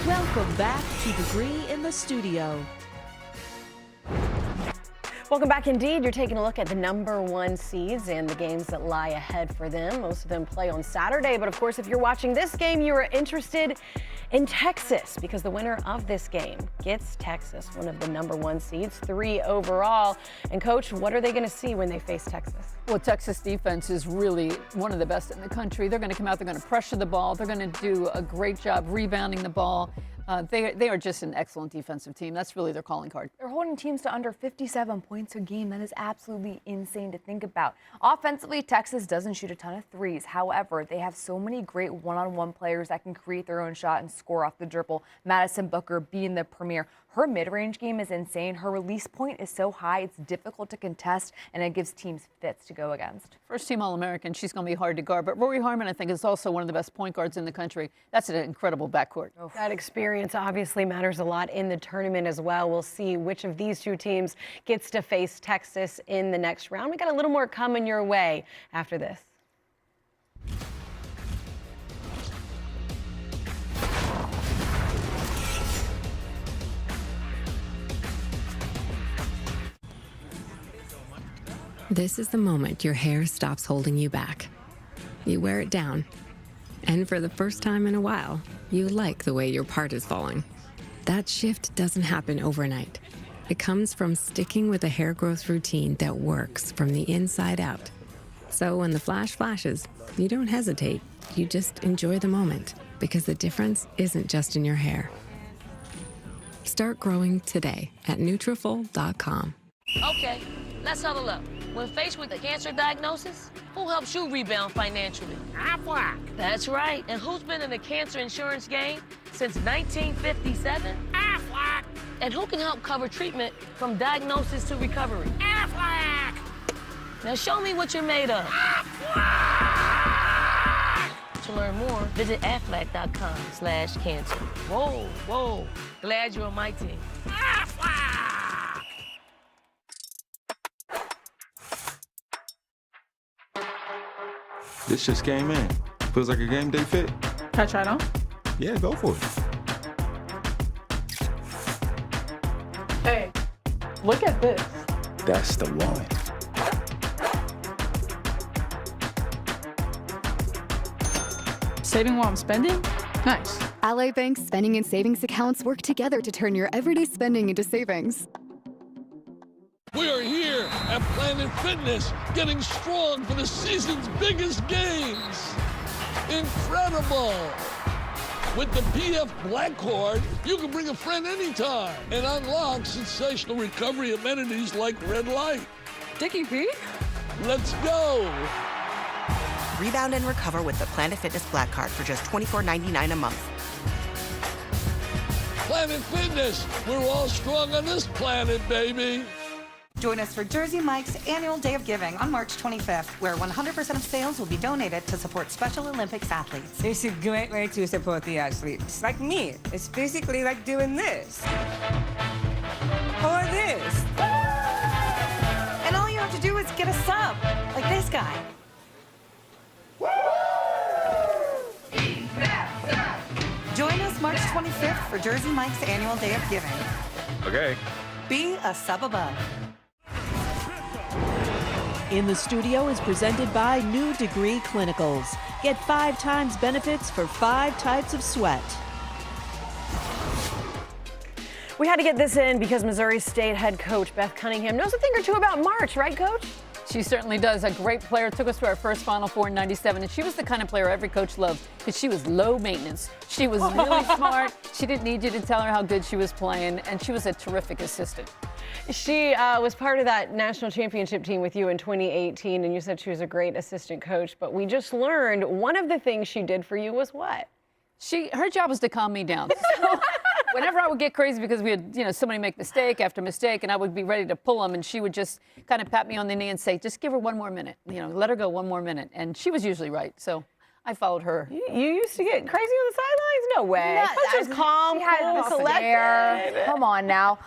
Welcome back to Degree in the Studio. Welcome back indeed. You're taking a look at the #1 seeds and the games that lie ahead for them. Most of them play on Saturday, but of course, if you're watching this game, you are interested in Texas because the winner of this game gets Texas, one of the #1 seeds, 3 overall. And Coach, what are they going to see when they face Texas? Well, Texas defense is really one of the best in the country. They're going to come out, they're going to pressure the ball, they're going to do a great job rebounding the ball. They are just an excellent defensive team. That's really their calling card. They're holding teams to under 57 points a game. That is absolutely insane to think about. Offensively, Texas doesn't shoot a ton of threes. However, they have so many great one-on-one players that can create their own shot and score off the dribble. Madison Booker being the premier. Her mid-range game is insane. Her release point is so high, it's difficult to contest, and it gives teams fits to go against. First team All-American, she's going to be hard to guard. But Rory Harmon, I think, is also one of the best point guards in the country. That's an incredible backcourt. That experience obviously matters a lot in the tournament as well. We'll see which of these two teams gets to face Texas in the next round. We got a little more coming your way after this. This is the moment your hair stops holding you back. You wear it down. And for the first time in a while, you like the way your part is falling. That shift doesn't happen overnight. It comes from sticking with a hair growth routine that works from the inside out. So when the flash flashes, you don't hesitate. You just enjoy the moment because the difference isn't just in your hair. Start growing today at Nutrafol.com. Okay, let's huddle up. When faced with a cancer diagnosis, who helps you rebound financially? Aflac. That's right. And who's been in the cancer insurance game since 1957? Aflac. And who can help cover treatment from diagnosis to recovery? Aflac. Now show me what you're made of. Aflac. To learn more, visit aflac.com/cancer. Whoa, whoa. Glad you're on my team. Aflac. This just came in. Feels like a game day fit. Can I try it on? Yeah, go for it. Hey, look at this. That's the one. Saving while I'm spending? Nice. Ally Bank's spending and savings accounts work together to turn your everyday spending into savings. We are here at Planet Fitness, getting strong for the season's biggest games. Incredible! With the PF Black Card, you can bring a friend anytime and unlock sensational recovery amenities like red light. Dickie P? Let's go! Rebound and recover with the Planet Fitness Black Card for just $24.99 a month. Planet Fitness, we're all strong on this planet, baby. Join us for Jersey Mike's annual Day of Giving on March 25th, where 100% of sales will be donated to support Special Olympics athletes. It's a great way to support the athletes. Like me, it's basically like doing this. Or this. And all you have to do is get a sub, like this guy. Join us March 25th for Jersey Mike's annual Day of Giving. Okay. Be a sub above. In the Studio is presented by New Degree Clinicals. Get 5 times benefits for 5 types of sweat. We had to get this in because Missouri State head coach Beth Cunningham knows a thing or two about March, right, Coach? She certainly does. A great player. Took us to our first Final Four in '97, and she was the kind of player every coach loved because she was low maintenance. She was really smart. She didn't need you to tell her how good she was playing, and she was a terrific assistant. She was part of that national championship team with you in 2018, and you said she was a great assistant coach. But we just learned one of the things she did for you was what? Her job was to calm me down. Whenever I would get crazy because we had, somebody make mistake after mistake, and I would be ready to pull them, and she would just kind of pat me on the knee and say, just give her one more minute, let her go one more minute. And she was usually right, so I followed her. You used to get crazy on the sidelines? No way. Coach was calm, cool, collected. Come on now.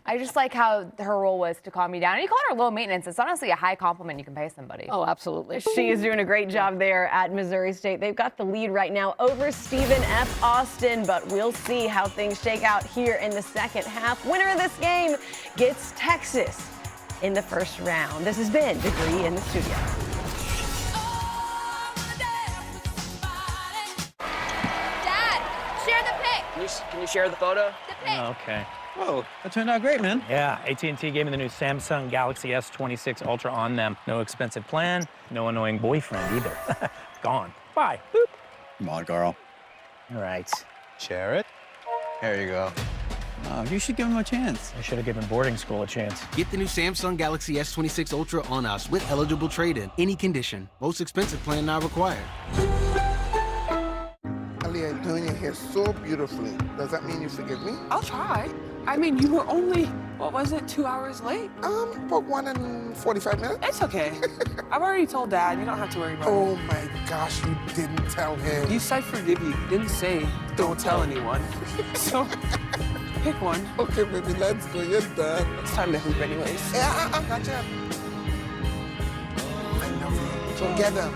I just like how her role was to calm me down. And you called her low maintenance. It's honestly a high compliment you can pay somebody. Oh, absolutely. She is doing a great job there at Missouri State. They've got the lead right now over Stephen F. Austin, but we'll see how things shake out here in the second half. Winner of this game gets Texas in the first round. This has been Degree in the studio. Share the pic. Can you share the photo? The pic. Okay. Whoa, that turned out great, man. Yeah, AT&T gave me the new Samsung Galaxy S26 Ultra on them. No expensive plan, no annoying boyfriend either. Gone. Bye. Boop. Come on, Carl. All right. Share it. There you go. Oh, you should give him a chance. I should have given boarding school a chance. Get the new Samsung Galaxy S26 Ultra on us with eligible trade-in. Any condition. Most expensive plan not required. You're doing your hair so beautifully. Does that mean you forgive me? I'll try. I mean, you were only, what was it, 2 hours late? About 1 and 45 minutes. It's okay. I've already told Dad. You don't have to worry about it. Oh my gosh, you didn't tell him. You said forgive you. You didn't say don't tell anyone. So, pick one. Okay, baby, let's go. You're done. It's time to hoop anyways. Yeah, not yet. I love you. Together.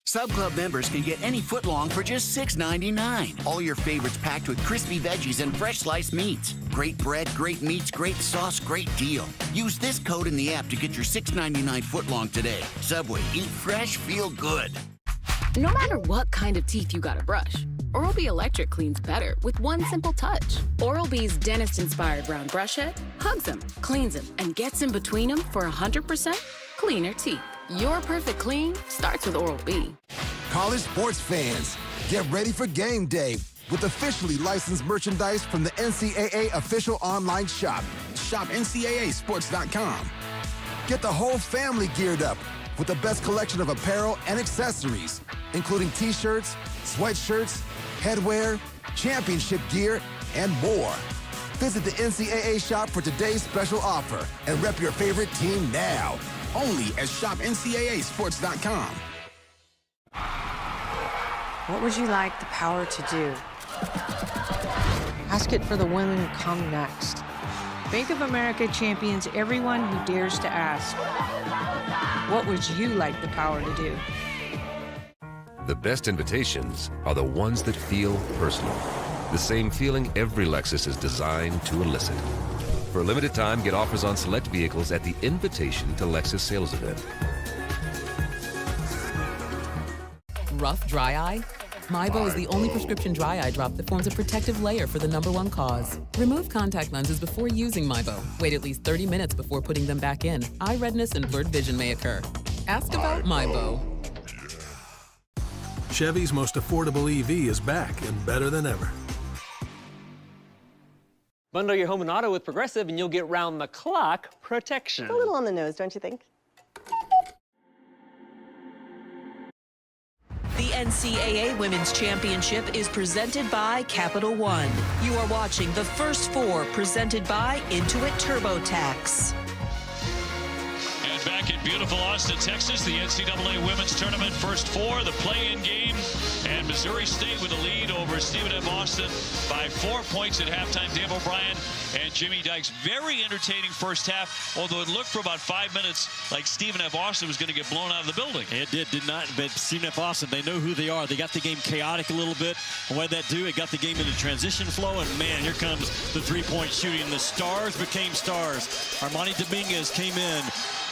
Sub Club members can get any footlong for just $6.99. All your favorites packed with crispy veggies and fresh sliced meats. Great bread, great meats, great sauce, great deal. Use this code in the app to get your $6.99 footlong today. Subway, eat fresh, feel good. No matter what kind of teeth you gotta brush, Oral-B Electric cleans better with one simple touch. Oral-B's dentist-inspired round brush head hugs them, cleans them, and gets in between them for 100% cleaner teeth. Your perfect clean starts with Oral-B. College sports fans, get ready for game day with officially licensed merchandise from the NCAA official online shop. Shop NCAAsports.com. Get the whole family geared up with the best collection of apparel and accessories, including t-shirts, sweatshirts, headwear, championship gear, and more. Visit the NCAA shop for today's special offer and rep your favorite team now. Only at shopncaasports.com. What would you like the power to do? Ask it for the women who come next. Bank of America champions everyone who dares to ask. What would you like the power to do? The best invitations are the ones that feel personal. The same feeling every Lexus is designed to elicit. For a limited time, get offers on select vehicles at the Invitation to Lexus sales event. Rough, dry eye? Mybo is the only prescription dry eye drop that forms a protective layer for the #1 cause. Remove contact lenses before using Mybo. Wait at least 30 minutes before putting them back in. Eye redness and blurred vision may occur. Ask about Mybo. Chevy's most affordable EV is back and better than ever. Bundle your home and auto with Progressive and you'll get round-the-clock protection. A little on the nose, don't you think? The NCAA Women's Championship is presented by Capital One. You are watching the first four presented by Intuit TurboTax. And back in beautiful Austin, Texas, the NCAA Women's Tournament first four, the play-in game, and Missouri State with a lead over Stephen F. Austin by 4 points at halftime. Dave O'Brien and Jimmy Dykes. Very entertaining first half, although it looked for about 5 minutes like Stephen F. Austin was going to get blown out of the building. It did not, but Stephen F. Austin, they know who they are. They got the game chaotic a little bit, and what did that do? It got the game into transition flow, and man, here comes the three-point shooting. The stars became stars. Armani Dominguez came in.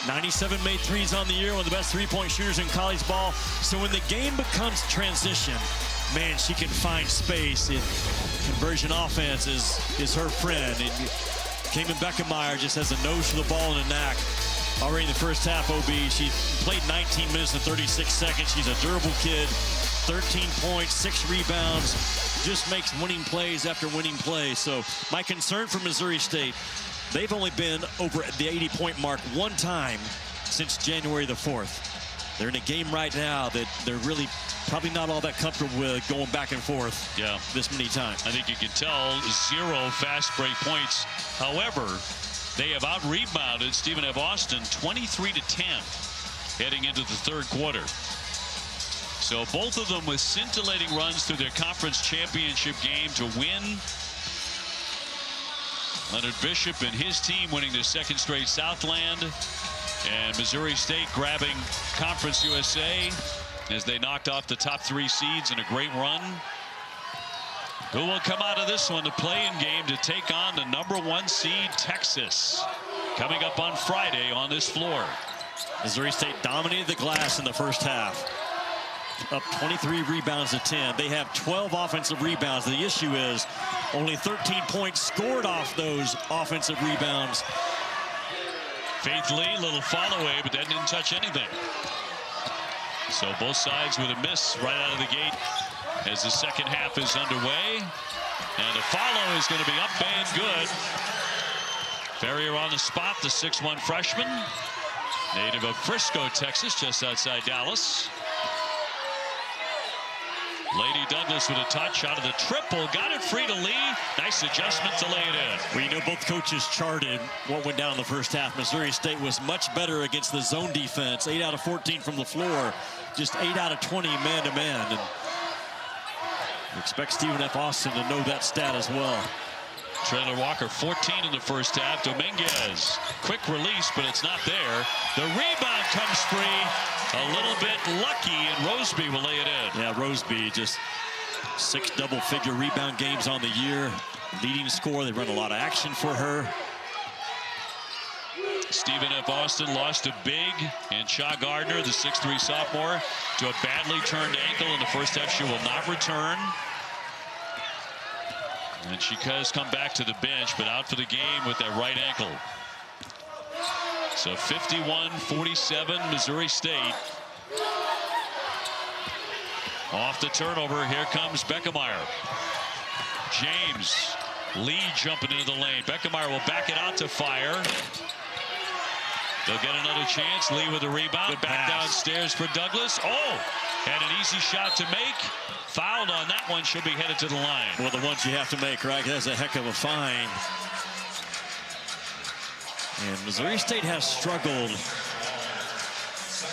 97 made threes on the year, one of the best three-point shooters in college ball. So when the game becomes transition, man, she can find space. And conversion offense is her friend. And Cayman Beckemeyer just has a nose for the ball and a knack. Already in the first half, OB, she played 19 minutes and 36 seconds. She's a durable kid. 13 points, 6 rebounds. Just makes winning plays after winning plays. So my concern for Missouri State, they've only been over the 80-point mark one time since January the 4th. They're in a game right now that they're really probably not all that comfortable with going back and forth this many times. I think you can tell 0 fast break points. However, they have out-rebounded Stephen F. Austin 23-10 heading into the third quarter. So both of them with scintillating runs through their conference championship game to win. Leonard Bishop and his team winning their second straight Southland. And Missouri State grabbing Conference USA as they knocked off the top 3 seeds in a great run. Who will come out of this one, the play-in game, to take on the #1 seed Texas, coming up on Friday on this floor. Missouri State dominated the glass in the first half. Up 23 rebounds to 10. They have 12 offensive rebounds. The issue is only 13 points scored off those offensive rebounds. Faith Lee, little follow away, but that didn't touch anything. So both sides with a miss right out of the gate as the second half is underway. And a follow is going to be up and good. Ferrier on the spot, the 6'1" freshman. Native of Frisco, Texas, just outside Dallas. Lady Douglas with a touch out of the triple. Got it free to Lee. Nice adjustment to lay it in. Well, you know, both coaches charted what went down in the first half. Missouri State was much better against the zone defense. 8 out of 14 from the floor. Just 8 out of 20 man-to-man. And expect Stephen F. Austin to know that stat as well. Traylor Walker 14 in the first half. Dominguez, quick release, but it's not there. The rebound comes free. A little bit lucky, and Roseby will lay it in. Yeah, Roseby, just 6 double-figure rebound games on the year. Leading scorer, they run a lot of action for her. Stephen F. Austin lost a big in Shaw Gardner, the 6'3" sophomore, to a badly turned ankle in the first half. She will not return. And she has come back to the bench, but out for the game with that right ankle. So 51-47, Missouri State. Off the turnover, here comes Beckemeyer. James, Lee jumping into the lane. Beckemeyer will back it out to Fire. They'll get another chance. Lee with a rebound. Back downstairs for Douglas. Oh, and an easy shot to make. Fouled on that one. She'll be headed to the line. Well, the ones you have to make, right? That's a heck of a fine. And Missouri State has struggled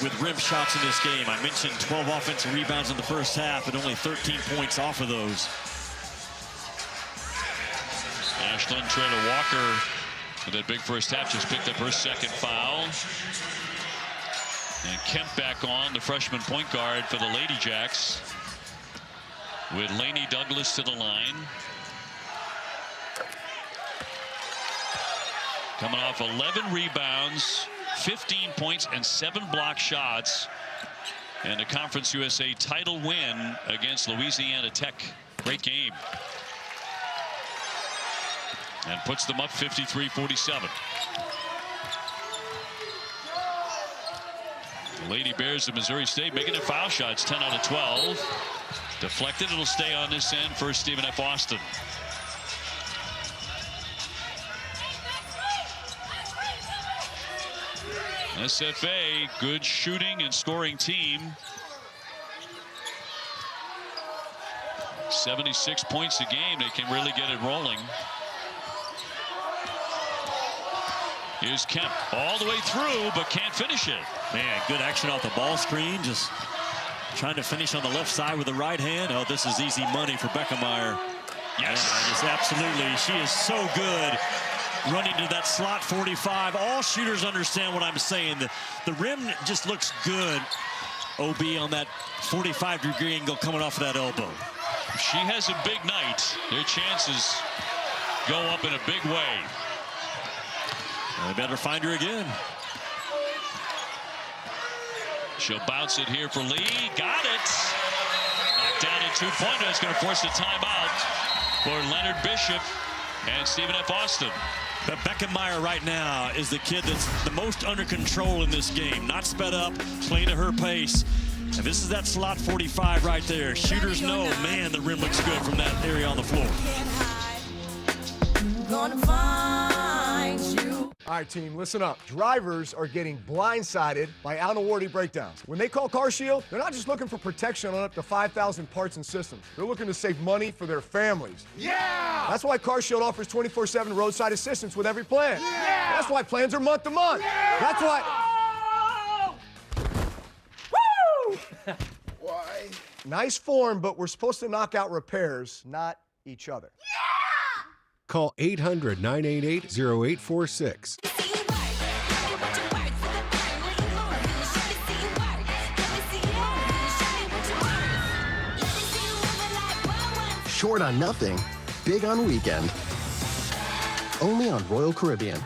with rim shots in this game. I mentioned 12 offensive rebounds in the first half, but only 13 points off of those. Ashlyn Traylor Walker with that big first half just picked up her second foul. And Kemp back on, the freshman point guard for the Lady Jacks, with Lainey Douglas to the line. Coming off 11 rebounds, 15 points, and 7 block shots. And a Conference USA title win against Louisiana Tech. Great game. And puts them up 53-47. The Lady Bears of Missouri State making their foul shots, 10 out of 12. Deflected, it'll stay on this end for Stephen F. Austin. SFA, good shooting and scoring team. 76 points a game, they can really get it rolling. Here's Kemp all the way through, but can't finish it. Man, good action off the ball screen. Just trying to finish on the left side with the right hand. Oh, this is easy money for Beckemeyer. Yes. Yes, absolutely. She is so good running to that slot 45. All shooters understand what I'm saying. The rim just looks good. OB on that 45-degree angle coming off of that elbow. She has a big night. Their chances go up in a big way. They better find her again. She'll bounce it here for Lee. Got it. Knocked down a two-pointer. It's going to force a timeout for Leonard Bishop and Stephen F. Austin. But Beckemeyer right now is the kid that's the most under control in this game. Not sped up, playing at her pace. And this is that slot 45 right there. Shooters know, man, the rim looks good from that area on the floor. All right, team, listen up. Drivers are getting blindsided by unawarded breakdowns. When they call CarShield, they're not just looking for protection on up to 5,000 parts and systems. They're looking to save money for their families. Yeah! That's why CarShield offers 24/7 roadside assistance with every plan. Yeah! That's why plans are month to month. Yeah! That's why... Woo! Why? Nice form, but we're supposed to knock out repairs, not each other. Call 800-988-0846. Short on nothing, big on weekend. Only on Royal Caribbean.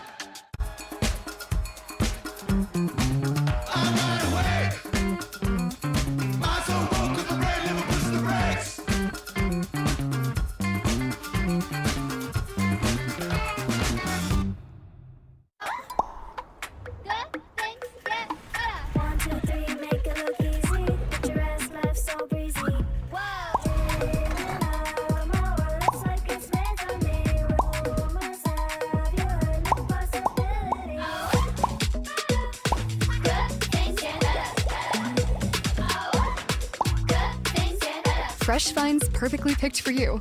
Fresh finds perfectly picked for you.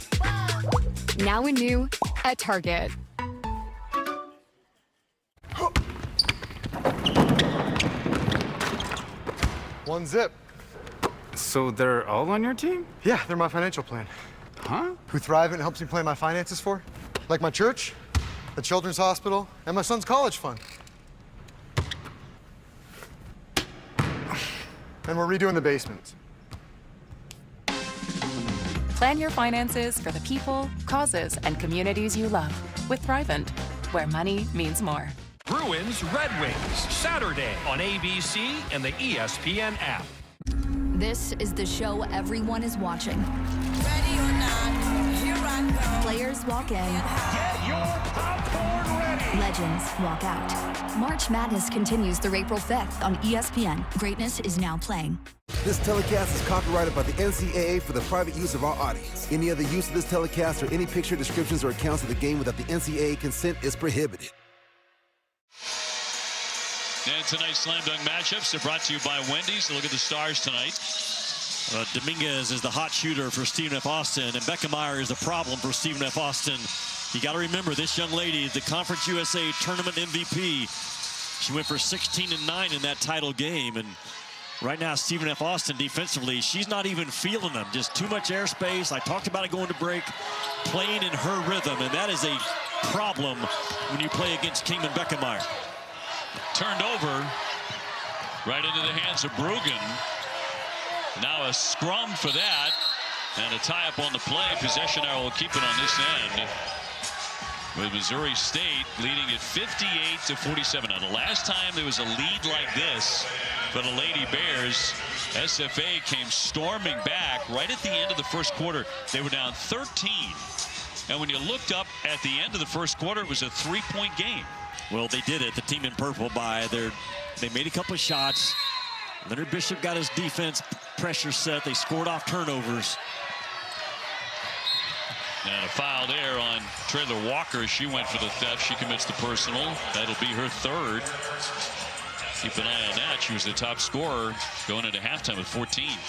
Now and new at Target. One zip. So they're all on your team? Yeah, they're my financial plan. Huh? Who thrive and helps me plan my finances for? Like my church, the children's hospital, and my son's college fund. And we're redoing the basement. Plan your finances for the people, causes, and communities you love with Thrivent, where money means more. Bruins Red Wings, Saturday on ABC and the ESPN app. This is the show everyone is watching. Ready or not, here I go. Players walk in. Get your popcorn ready. Legends walk out. March Madness continues through April 5th on ESPN. Greatness is now playing. This telecast is copyrighted by the NCAA for the private use of our audience. Any other use of this telecast or any picture, descriptions, or accounts of the game without the NCAA consent is prohibited. And tonight's slam dunk matchups are brought to you by Wendy's. Look at the stars tonight. Dominguez is the hot shooter for Stephen F. Austin, and Beckemeyer is the problem for Stephen F. Austin. You got to remember, this young lady is the Conference USA Tournament MVP. She went for 16-9 in that title game, and right now, Stephen F. Austin defensively, she's not even feeling them. Just too much airspace. I talked about it going to break, playing in her rhythm, and that is a problem when you play against Kingman Beckemeyer. Turned over right into the hands of Bruggen. Now a scrum for that, and a tie-up on the play. Possession arrow will keep it on this end, with Missouri State leading at 58-47. Now, the last time there was a lead like this for the Lady Bears, SFA came storming back right at the end of the first quarter. They were down 13. And when you looked up at the end of the first quarter, it was a 3-point game. Well, they did it. The team in purple they made a couple of shots. Leonard Bishop got his defense pressure set. They scored off turnovers. And a foul there on Traylor Walker. She went for the theft. She commits the personal. That'll be her third. Keep an eye on that. She was the top scorer going into halftime with 14.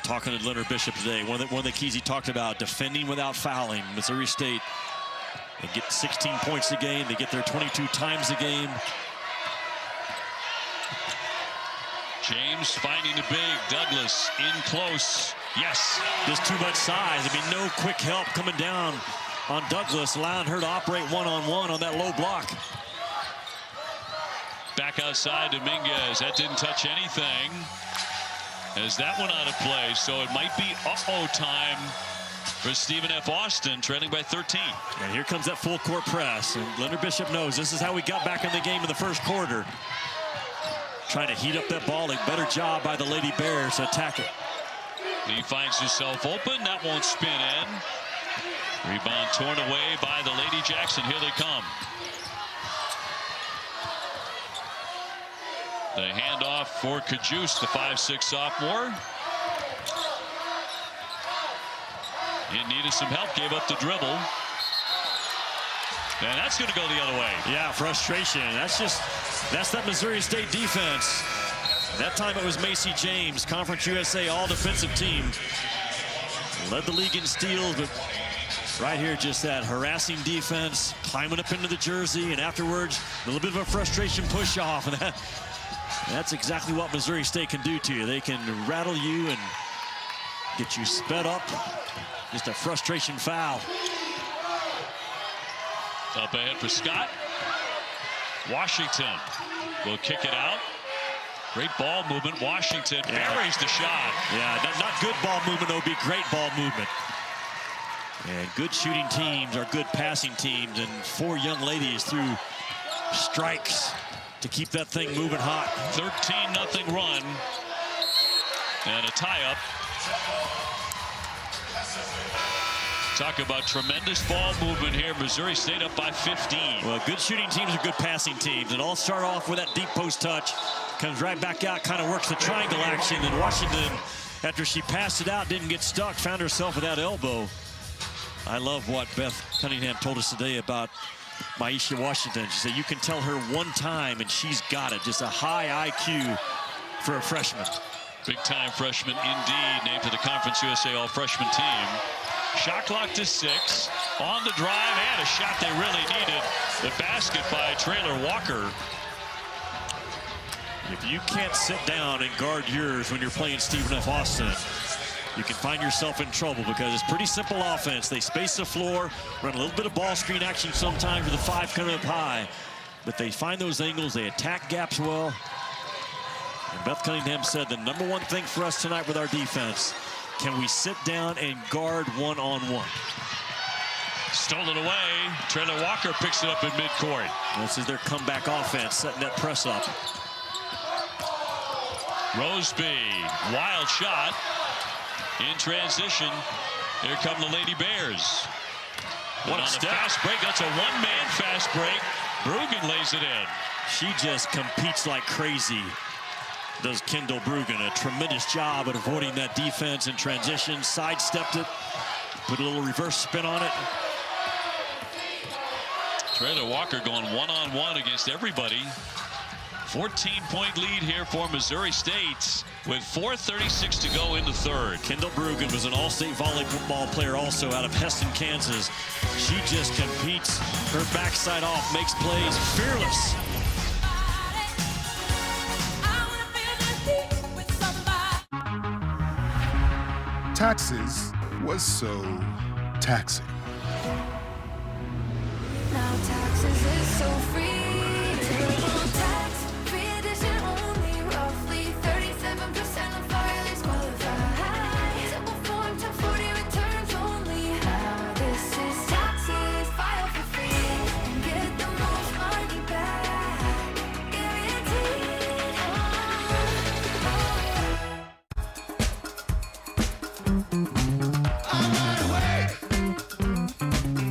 Talking to Leonard Bishop today, one of the keys he talked about, defending without fouling. Missouri State, they get 16 points a game. They get there 22 times a game. James finding the big. Douglas in close. Yes. There's too much size. I mean, no quick help coming down on Douglas, allowing her to operate one-on-one on that low block. Back outside, Dominguez. That didn't touch anything. As that one out of play, so it might be uh-oh time for Stephen F. Austin, trailing by 13. And here comes that full court press, and Leonard Bishop knows this is how we got back in the game in the first quarter. Trying to heat up that ball. A better job by the Lady Bears to attack it. He finds himself open. That won't spin in. Rebound torn away by the Lady Jackson. Here they come. The handoff for Kajus, the 5'6" sophomore. He needed some help, gave up the dribble. And that's going to go the other way. Yeah, frustration. That's that Missouri State defense. That time it was Macy James, Conference USA all-defensive team. Led the league in steals, but right here, just that harassing defense, climbing up into the jersey, and afterwards, a little bit of a frustration push-off. And that's exactly what Missouri State can do to you. They can rattle you and get you sped up. Just a frustration foul. Up ahead for Scott. Washington will kick it out. Great ball movement. Washington buries the shot. Yeah, not good ball movement, Obi. Great ball movement. And good shooting teams are good passing teams. And 4 young ladies threw strikes to keep that thing moving hot. 13-0 run. And a tie-up. Talk about tremendous ball movement here. Missouri State up by 15. Well, good shooting teams are good passing teams. And all start off with that deep post touch. Comes right back out, kind of works the triangle action. And Washington, after she passed it out, didn't get stuck, found herself with that elbow. I love what Beth Cunningham told us today about Maisha Washington. She said, you can tell her one time and she's got it. Just a high IQ for a freshman. Big-time freshman indeed, named to the Conference USA All-Freshman team. Shot clock to 6. On the drive, and a shot they really needed. The basket by Traylor Walker. If you can't sit down and guard yours when you're playing Stephen F. Austin, you can find yourself in trouble because it's pretty simple offense. They space the floor, run a little bit of ball screen action sometimes with the 5 coming up high. But they find those angles, they attack gaps well. And Beth Cunningham said the number one thing for us tonight with our defense, can we sit down and guard one-on-one? Stolen away. Traylor Walker picks it up in midcourt. This is their comeback offense, setting that press up. Roseby, wild shot. In transition, here come the Lady Bears. What a step. Fast break, that's a one-man fast break. Bruggen lays it in. She just competes like crazy, does Kendall Bruggen. A tremendous job at avoiding that defense in transition, sidestepped it, put a little reverse spin on it. Traylor Walker going one-on-one against everybody. 14-point lead here for Missouri State with 4:36 to go in the third. Kendall Bruggen was an all-state volleyball player also out of Heston, Kansas. She just competes her backside off, makes plays, fearless. Taxes was so taxing. Now taxes is so free. Tax-free edition only, roughly 37% of filers qualify. Simple form, 1040 returns only. Now this is taxes, file for free and get the most money back, guaranteed. I'm wide awake.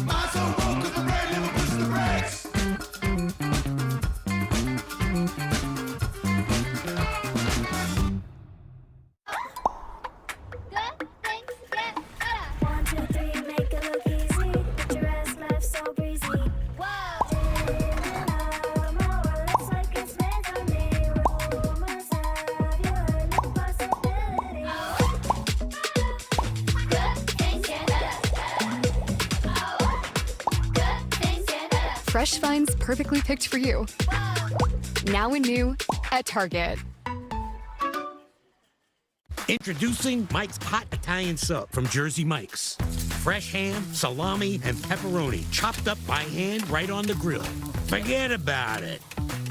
My soul broke 'cause the brain never pushed the brakes. Fresh finds perfectly picked for you. Now and new at Target. Introducing Mike's Hot Italian Sub from Jersey Mike's. Fresh ham, salami, and pepperoni chopped up by hand right on the grill. Forget about it.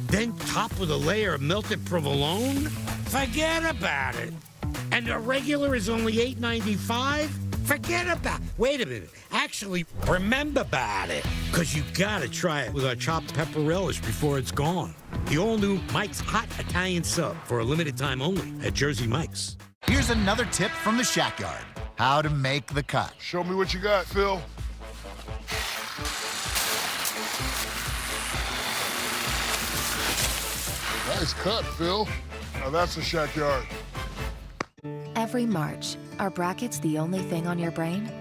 Then topped with a layer of melted provolone? Forget about it. And the regular is only $8.95? Forget about it. Wait a minute. Actually, remember about it. Because you gotta try it with our chopped pepper relish before it's gone. The all-new Mike's Hot Italian Sub for a limited time only at Jersey Mike's. Here's another tip from the Shack Yard. How to make the cut. Show me what you got, Phil. Nice cut, Phil. Now that's the Shack Yard. Every March, are brackets the only thing on your brain?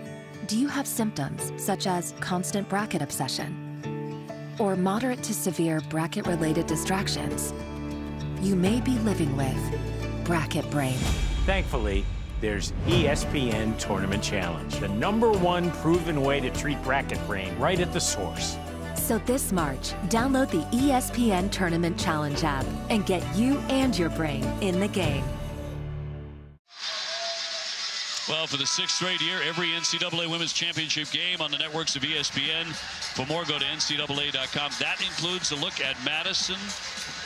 Do you have symptoms such as constant bracket obsession? or moderate to severe bracket-related distractions, you may be living with bracket brain. Thankfully, there's ESPN Tournament Challenge, the #1 proven way to treat bracket brain right at the source. So this March, download the ESPN Tournament Challenge app and get you and your brain in the game. Well, for the 6th straight year, every NCAA Women's Championship game on the networks of ESPN. For more, go to NCAA.com. That includes a look at Madison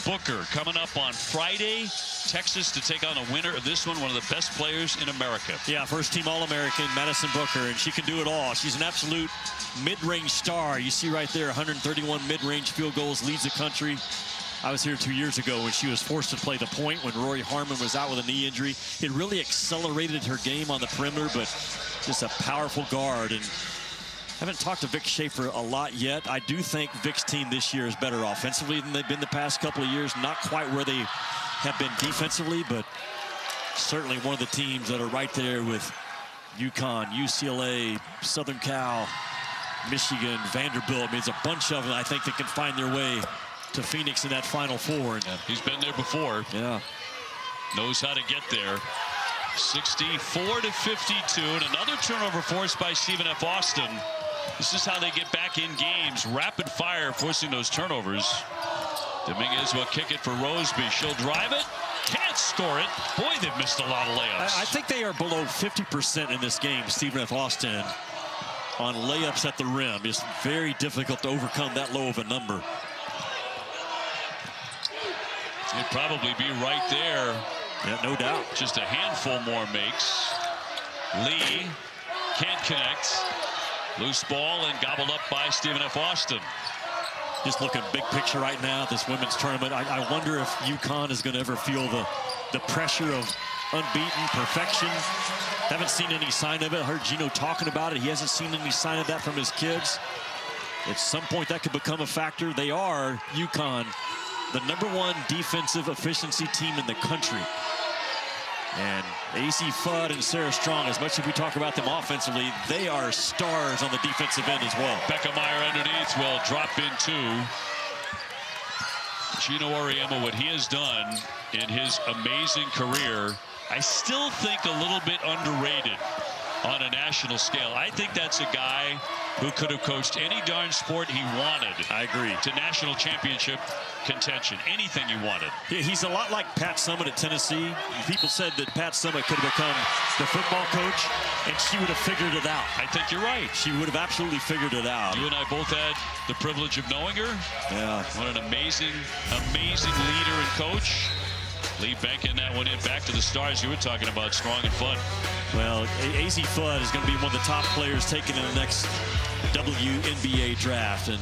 Booker coming up on Friday. Texas to take on a winner of this one of the best players in America. Yeah, first-team All-American, Madison Booker, and she can do it all. She's an absolute mid-range star. You see right there, 131 mid-range field goals, leads the country. I was here 2 years ago when she was forced to play the point when Rory Harmon was out with a knee injury. It really accelerated her game on the perimeter, but just a powerful guard. And I haven't talked to Vic Schaefer a lot yet. I do think Vic's team this year is better offensively than they've been the past couple of years. Not quite where they have been defensively, but certainly one of the teams that are right there with UConn, UCLA, Southern Cal, Michigan, Vanderbilt. I mean, it's a bunch of them, I think, that can find their way to Phoenix in that Final Four. Yeah, he's been there before. Yeah. Knows how to get there. 64-52, and another turnover forced by Stephen F. Austin. This is how they get back in games. Rapid fire, forcing those turnovers. Dominguez will kick it for Roseby. She'll drive it. Can't score it. Boy, they've missed a lot of layups. I think they are below 50% in this game, Stephen F. Austin, on layups at the rim. It's very difficult to overcome that low of a number. It'd probably be right there. Yeah, no doubt. Just a handful more makes. Lee can't connect. Loose ball and gobbled up by Stephen F. Austin. Just looking big picture right now at this women's tournament. I wonder if UConn is going to ever feel the pressure of unbeaten perfection. Haven't seen any sign of it. I heard Gino talking about it. He hasn't seen any sign of that from his kids. At some point that could become a factor. They are, UConn, the #1 defensive efficiency team in the country. And AC Fudd and Sarah Strong, as much as we talk about them offensively, they are stars on the defensive end as well. Becca Meyer underneath will drop in 2. Gino Auriemma, what he has done in his amazing career, I still think a little bit underrated on a national scale. I think that's a guy who could have coached any darn sport he wanted. I agree. To national championship contention, anything he wanted. Yeah, he's a lot like Pat Summitt at Tennessee. People said that Pat Summitt could have become the football coach, and she would have figured it out. I think you're right. She would have absolutely figured it out. You and I both had the privilege of knowing her. Yeah. What an amazing, amazing leader and coach. Lee banking that one in back to the stars you were talking about, Strong and Fudd. Well, AZ Fudd is going to be one of the top players taken in the next WNBA draft. And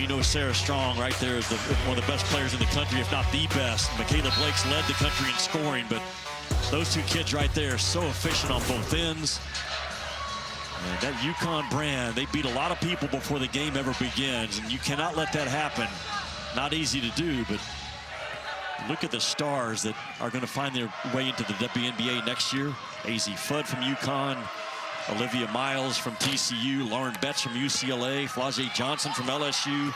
you know Sarah Strong right there is one of the best players in the country, if not the best. Michaela Blake's led the country in scoring, but those two kids right there are so efficient on both ends. And that UConn brand, they beat a lot of people before the game ever begins, and you cannot let that happen. Not easy to do, but look at the stars that are going to find their way into the WNBA next year. AZ Fudd from UConn, Olivia Miles from TCU, Lauren Betts from UCLA, Flau'jae Johnson from LSU.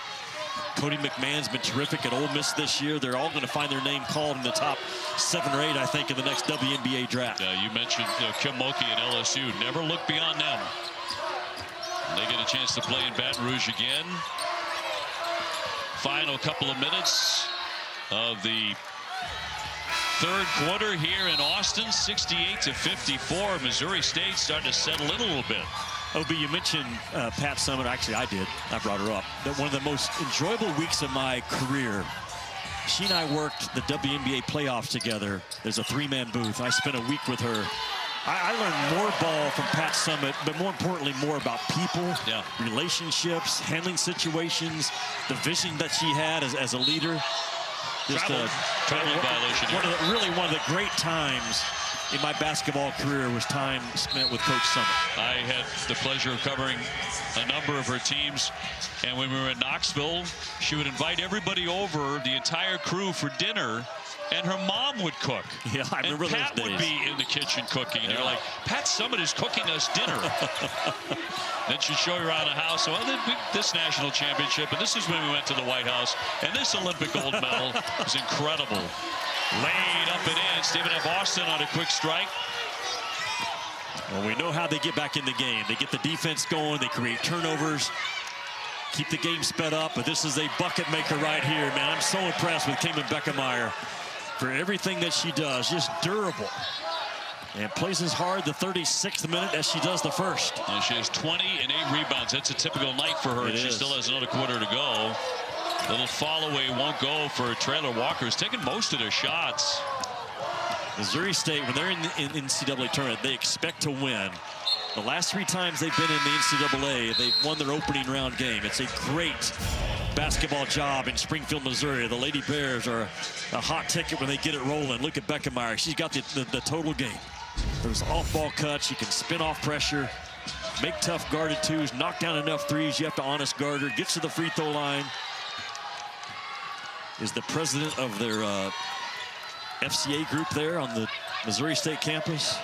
Cody McMahon's been terrific at Ole Miss this year. They're all going to find their name called in the top 7 or 8, I think, in the next WNBA draft. You mentioned Kim Mulkey and LSU. Never look beyond them. They get a chance to play in Baton Rouge again. Final couple of minutes of the third quarter here in Austin, 68-54. Missouri State starting to settle in a little bit. Obi, you mentioned Pat Summitt. Actually, I did. I brought her up. That one of the most enjoyable weeks of my career. She and I worked the WNBA playoffs together. There's a 3-man booth. I spent a week with her. I learned more ball from Pat Summitt, but more importantly, more about people, relationships, handling situations, the vision that she had as a leader. Just traveling violation. One of the great times in my basketball career was time spent with Coach Summitt. I had the pleasure of covering a number of her teams, and when we were in Knoxville, she would invite everybody over, the entire crew, for dinner and her mom would cook. Yeah, I remember and Pat those days. would be in the kitchen cooking. And you're like, Pat Summitt is cooking us dinner. Then she'd show you around the house. So this national championship, and this is when we went to the White House, and this Olympic gold medal was incredible. Laid up and in. Stephen F. Austin on a quick strike. Well, we know how they get back in the game. They get the defense going. They create turnovers. Keep the game sped up. But this is a bucket maker right here, man. I'm so impressed with Caitlin Beckemeyer for everything that she does. Just durable. And plays as hard the 36th minute as she does the first. Well, she has 20 and 8 rebounds. That's a typical night for her. She still has another quarter to go. The little fall away won't go for Traylor Walker, who's taking most of their shots. Missouri State, when they're in the NCAA tournament, they expect to win. The last 3 times they've been in the NCAA, they've won their opening round game. It's a great basketball job in Springfield, Missouri. The Lady Bears are a hot ticket when they get it rolling. Look at Beckemeyer. She's got the total game. Those off-ball cuts. She can spin off pressure, make tough guarded twos, knock down enough threes. You have to honest guard her. Gets to the free throw line. Is the president of their FCA group there on the Missouri State campus.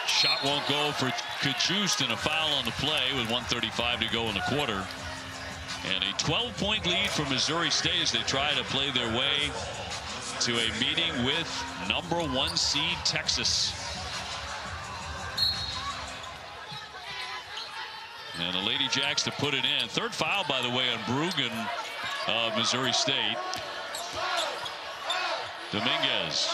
Shot won't go for Kajust, and a foul on the play with 1:35 to go in the quarter. And a 12-point lead for Missouri State as they try to play their way to a meeting with #1 seed Texas. And the Lady Jacks to put it in. 3rd foul, by the way, on Bruggen of Missouri State. Dominguez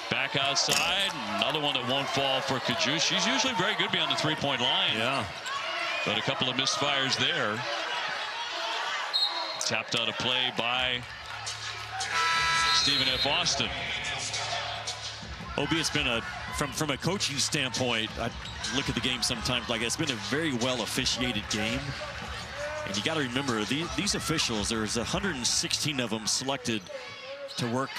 back outside. Another one that won't fall for Kajus. She's usually very good beyond the 3-point line. Yeah. But a couple of misfires there. Tapped out a play by Stephen F. Austin. Obi, it's been from a coaching standpoint, I look at the game sometimes like it's been a very well officiated game. And you got to remember, these officials, there's 116 of them selected to work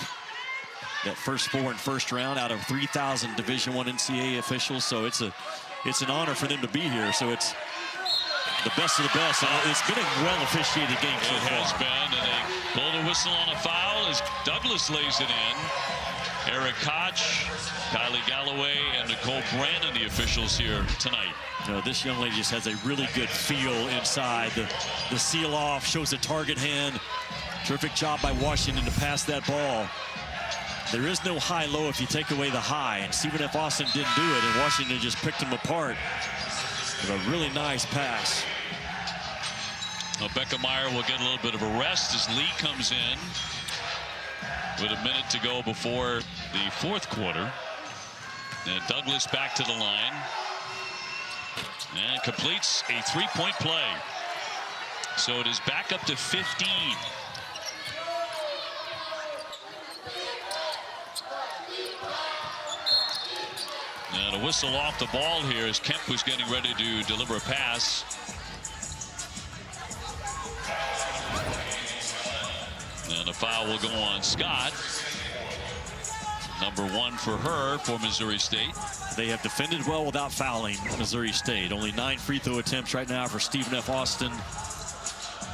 that first 4 in first round out of 3,000 Division I NCAA officials. So it's an honor for them to be here. So it's the best of the best. It's been a well officiated game so far. It has been, and they blow the whistle on a foul as Douglas lays it in. Eric Koch, Kylie Galloway, and Nicole Brandon, the officials here tonight. You know, this young lady just has a really good feel inside. The seal off shows the target hand. Terrific job by Washington to pass that ball. There is no high-low if you take away the high, and Stephen F. Austin didn't do it, and Washington just picked him apart with a really nice pass. Well, Beckemeyer will get a little bit of a rest as Lee comes in with a minute to go before the 4th quarter. And Douglas back to the line and completes a 3-point play. So it is back up to 15. And a whistle off the ball here as Kemp was getting ready to deliver a pass. And a foul will go on Scott. #1 for her for Missouri State. They have defended well without fouling Missouri State. Only 9 free throw attempts right now for Stephen F. Austin.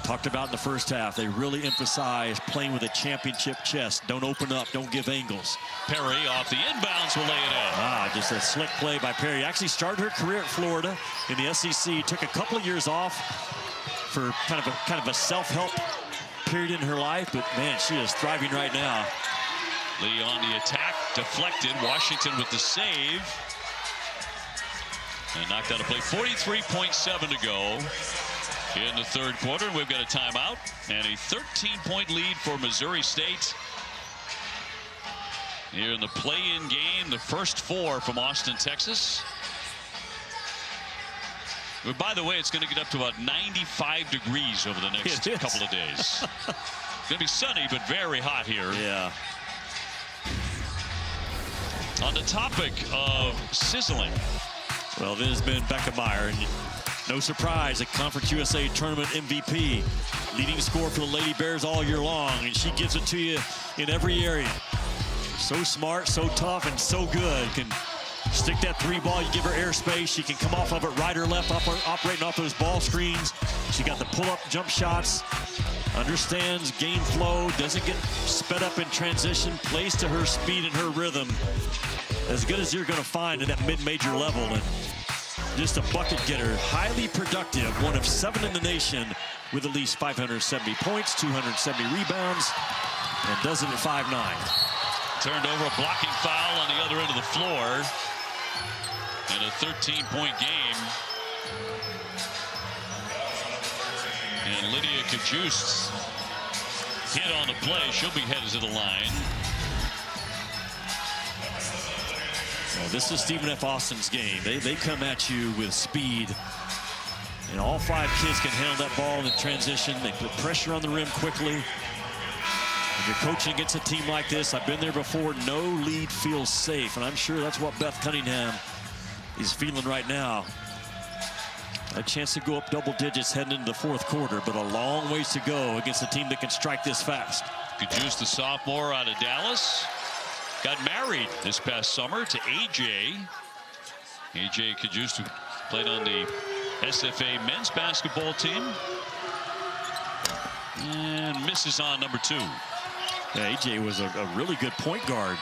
Talked about in the first half, they really emphasize playing with a championship chest. Don't open up, don't give angles. Perry off the inbounds will lay it in. Just a slick play by Perry. Actually started her career at Florida in the SEC. Took a couple of years off for kind of a self-help period in her life, but man, she is thriving right now. Lee on the attack, deflected. Washington with the save. And knocked out a play. 43.7 to go in the 3rd quarter. And we've got a timeout and a 13-point lead for Missouri State. Here in the play-in game, the first 4 from Austin, Texas. But by the way, it's going to get up to about 95 degrees over the next couple of days. It's going to be sunny, but very hot here. Yeah. On the topic of sizzling. Well, this has been Beckemeyer, and no surprise, a Conference USA Tournament MVP. Leading scorer for the Lady Bears all year long, and she gives it to you in every area. So smart, so tough, and so good. Can stick that 3 ball, you give her airspace. She can come off of it right or left, operating off those ball screens. She got the pull-up jump shots. understands game flow, doesn't get sped up in transition, plays to her speed and her rhythm. As good as you're going to find at that mid-major level. And just a bucket getter, highly productive, one of 7 in the nation with at least 570 points, 270 rebounds, and does it at 5'9". Turned over, a blocking foul on the other end of the floor. And a 13-point game. And Lydia Kajust hit on the play. She'll be headed to the line. Well, this is Stephen F. Austin's game. They come at you with speed. And all 5 kids can handle that ball in transition. They put pressure on the rim quickly. When you're coaching against a team like this, I've been there before, no lead feels safe. And I'm sure that's what Beth Cunningham is feeling right now. A chance to go up double digits heading into the 4th quarter, but a long ways to go against a team that can strike this fast. Kajust, the sophomore out of Dallas, got married this past summer to AJ. AJ Kajust, who played on the SFA men's basketball team. And misses on number 2. Yeah, AJ was a really good point guard.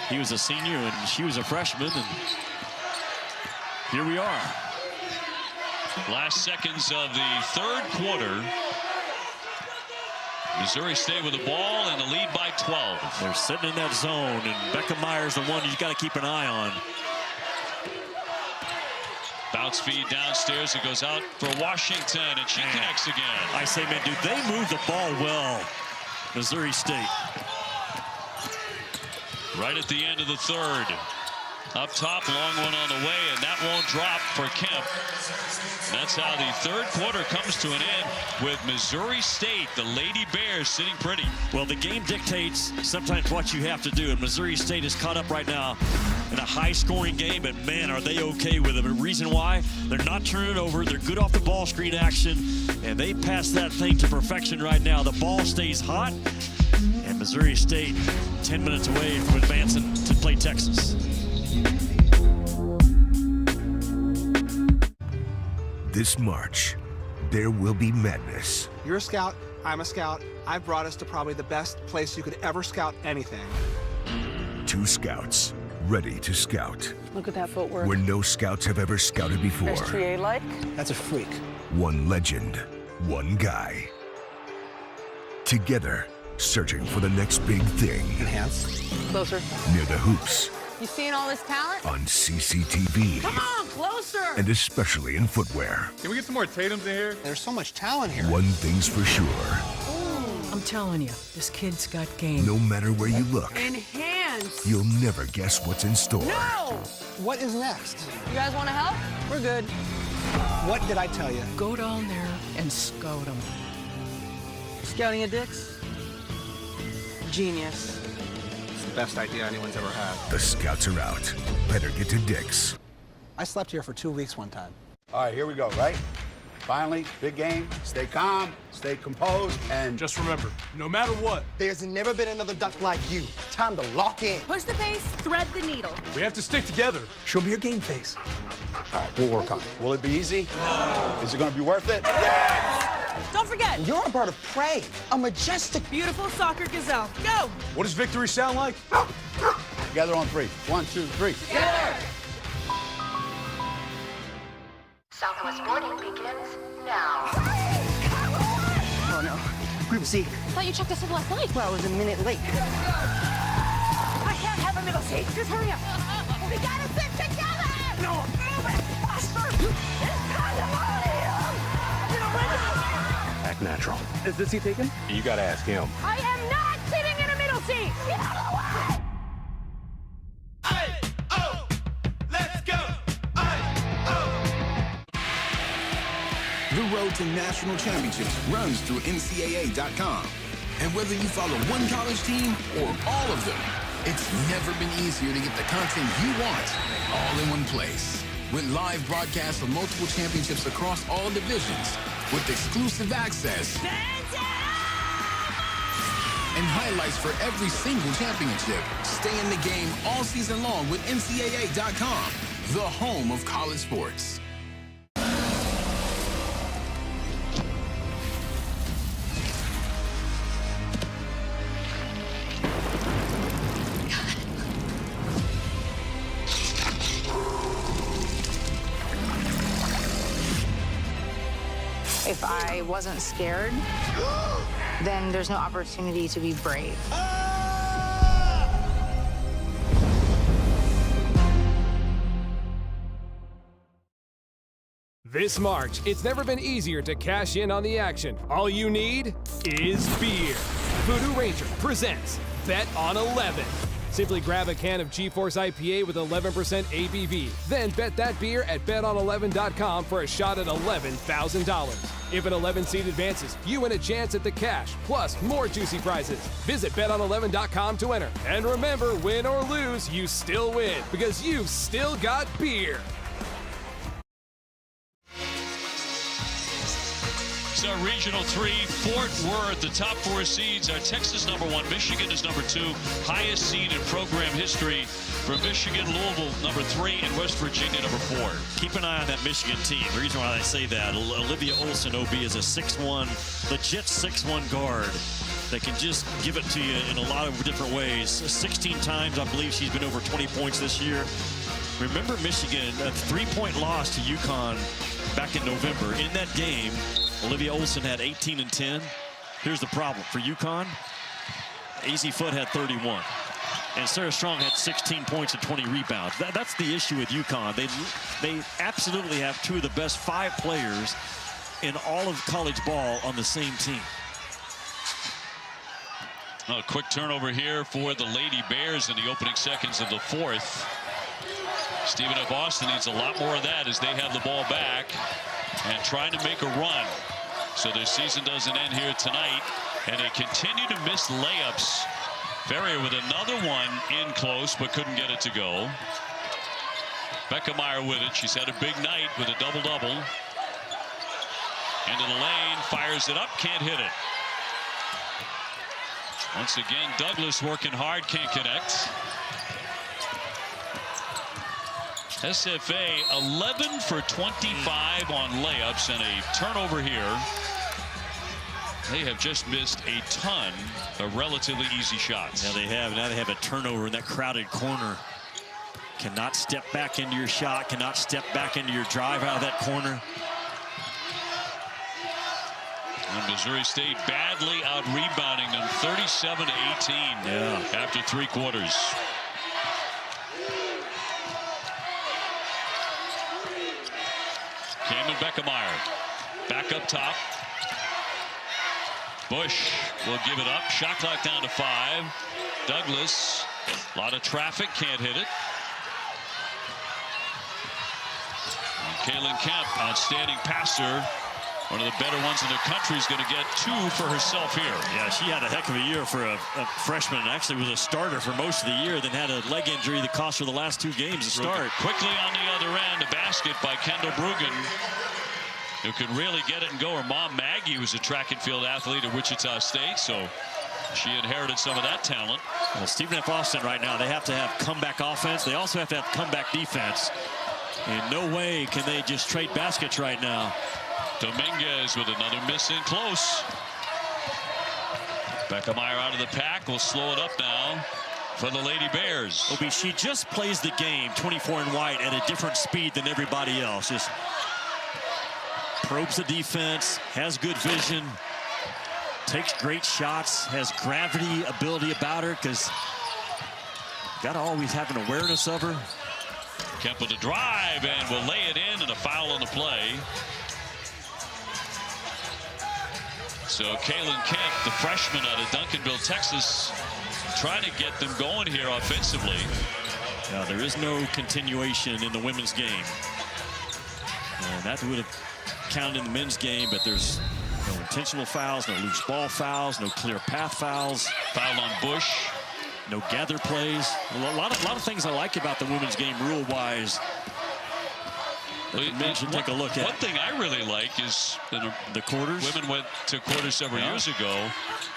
He was a senior and she was a freshman, and here we are. Last seconds of the 3rd quarter. Missouri State with the ball and the lead by 12. They're sitting in that zone, and Becca Meyer's the one you got to keep an eye on. Bounce feed downstairs. It goes out for Washington, and she connects again. I say, man, dude, they move the ball well, Missouri State. Right at the end of the 3rd. Up top, long one on the way, and that won't drop for Kemp. That's how the 3rd quarter comes to an end with Missouri State, the Lady Bears, sitting pretty. Well, the game dictates sometimes what you have to do, and Missouri State is caught up right now in a high-scoring game, and man, are they okay with it. The reason why, they're not turning it over, they're good off the ball screen action, and they pass that thing to perfection right now. The ball stays hot, and Missouri State 10 minutes away from advancing to play Texas. This March, there will be madness. You're a scout, I'm a scout. I've brought us to probably the best place you could ever scout anything. 2 scouts ready to scout. Look at that footwork. Where no scouts have ever scouted before. SGA-like? That's a freak. 1 legend, 1 guy. Together, searching for the next big thing. Enhance. Closer. Near the hoops. You seeing all this talent? On CCTV. Come on, closer! And especially in footwear. Can we get some more Tatums in here? There's so much talent here. One thing's for sure. I'm telling you, this kid's got game. No matter where you look, Enhance! you'll never guess what's in store. No! What is next? You guys want to help? We're good. What did I tell you? Go down there and scout them. Scouting at Dick's? Genius. It's the best idea anyone's ever had. The scouts are out. Better get to Dick's. I slept here for 2 weeks one time. All right, here we go, right? Finally, big game. Stay calm, stay composed, and just remember, no matter what, there's never been another duck like you. Time to lock in. Push the pace, thread the needle. we have to stick together. Show me your game face. all right, we'll work on it. Will it be easy? Is it going to be worth it? Don't forget, You're a bird of prey, a majestic, beautiful soccer gazelle. Go! What does victory sound like? Together on 3. 1, 2, 3. Together! Southwest boarding begins now. Oh no, Group Z. I thought you checked us in last night. Well, I was a minute late. I can't have a middle seat. Just hurry up. We gotta sit together. No, move it faster. It's pandemonium. Act natural. Is this seat taken? You gotta ask him. I am not sitting in a middle seat. Get out of the way. The road to national championships runs through NCAA.com. And whether you follow one college team or all of them, it's never been easier to get the content you want all in one place. With live broadcasts of multiple championships across all divisions, with exclusive access and highlights for every single championship. Stay in the game all season long with NCAA.com, the home of college sports. If I wasn't scared, then there's no opportunity to be brave. This March, it's never been easier to cash in on the action. All you need is beer. Voodoo Ranger presents Bet on 11. Simply grab a can of G-Force IPA with 11% ABV. Then bet that beer at beton11.com for a shot at $11,000. If an 11 seed advances, you win a chance at the cash, plus more juicy prizes. Visit beton11.com to enter. And remember, win or lose, you still win, because you've still got beer. It's our Regional 3, Fort Worth, the top 4 seeds. Our Texas #1, Michigan is #2. Highest seed in program history for Michigan, Louisville #3, and West Virginia #4. Keep an eye on that Michigan team. The reason why I say that, Olivia Olson, OB, is a 6'1", legit 6'1" guard that can just give it to you in a lot of different ways. 16 times, I believe she's been over 20 points this year. Remember Michigan, a 3-point loss to UConn back in November. In that game, Olivia Olson had 18 and 10. Here's the problem. For UConn, AZ Foot had 31. And Sarah Strong had 16 points and 20 rebounds. That's the issue with UConn. They absolutely have 2 of the best 5 players in all of college ball on the same team. A quick turnover here for the Lady Bears in the opening seconds of the 4th. Stephen F. Austin needs a lot more of that as they have the ball back and trying to make a run. So their season doesn't end here tonight, and they continue to miss layups. Ferrier with another one in close, but couldn't get it to go. Becca Meyer with it. She's had a big night with a double-double. Into the lane, fires it up, can't hit it. Once again, Douglas working hard, can't connect. SFA 11 for 25 on layups and a turnover here. They have just missed a ton of relatively easy shots. Yeah, they have. Now they have a turnover in that crowded corner. Cannot step back into your shot, cannot step back into your drive out of that corner. And Missouri State badly out-rebounding them 37 to 18 after 3 quarters. Cameron Beckemeyer back up top. Bush will give it up. Shot clock down to 5. Douglas, a lot of traffic, can't hit it. And Kaylin Kemp, outstanding passer. One of the better ones in the country, is going to get 2 for herself here. Yeah, she had a heck of a year for a freshman, and actually was a starter for most of the year, then had a leg injury that cost her the last 2 games to start. Quickly on the other end, a basket by Kendall Bruggen, who could really get it and go. Her mom, Maggie, was a track and field athlete at Wichita State, so she inherited some of that talent. Well, Stephen F. Austin right now, they have to have comeback offense. They also have to have comeback defense. In no way can they just trade baskets right now. Dominguez with another miss in close. Beckemeyer out of the pack will slow it up now for the Lady Bears. Obi, she just plays the game 24 and white at a different speed than everybody else. Just probes the defense, has good vision, takes great shots, has gravity ability about her, because got to always have an awareness of her. Kemp with a drive and will lay it in, and a foul on the play. So Kaylin Kemp, the freshman out of Duncanville, Texas, trying to get them going here offensively. Yeah, there is no continuation in the women's game. And that would have counted in the men's game, but there's no intentional fouls, no loose ball fouls, no clear path fouls. Foul on Bush. No gather plays. A lot of things I like about the women's game rule-wise. Take a look at. One thing I really like is the quarters. Women went to quarters several years ago.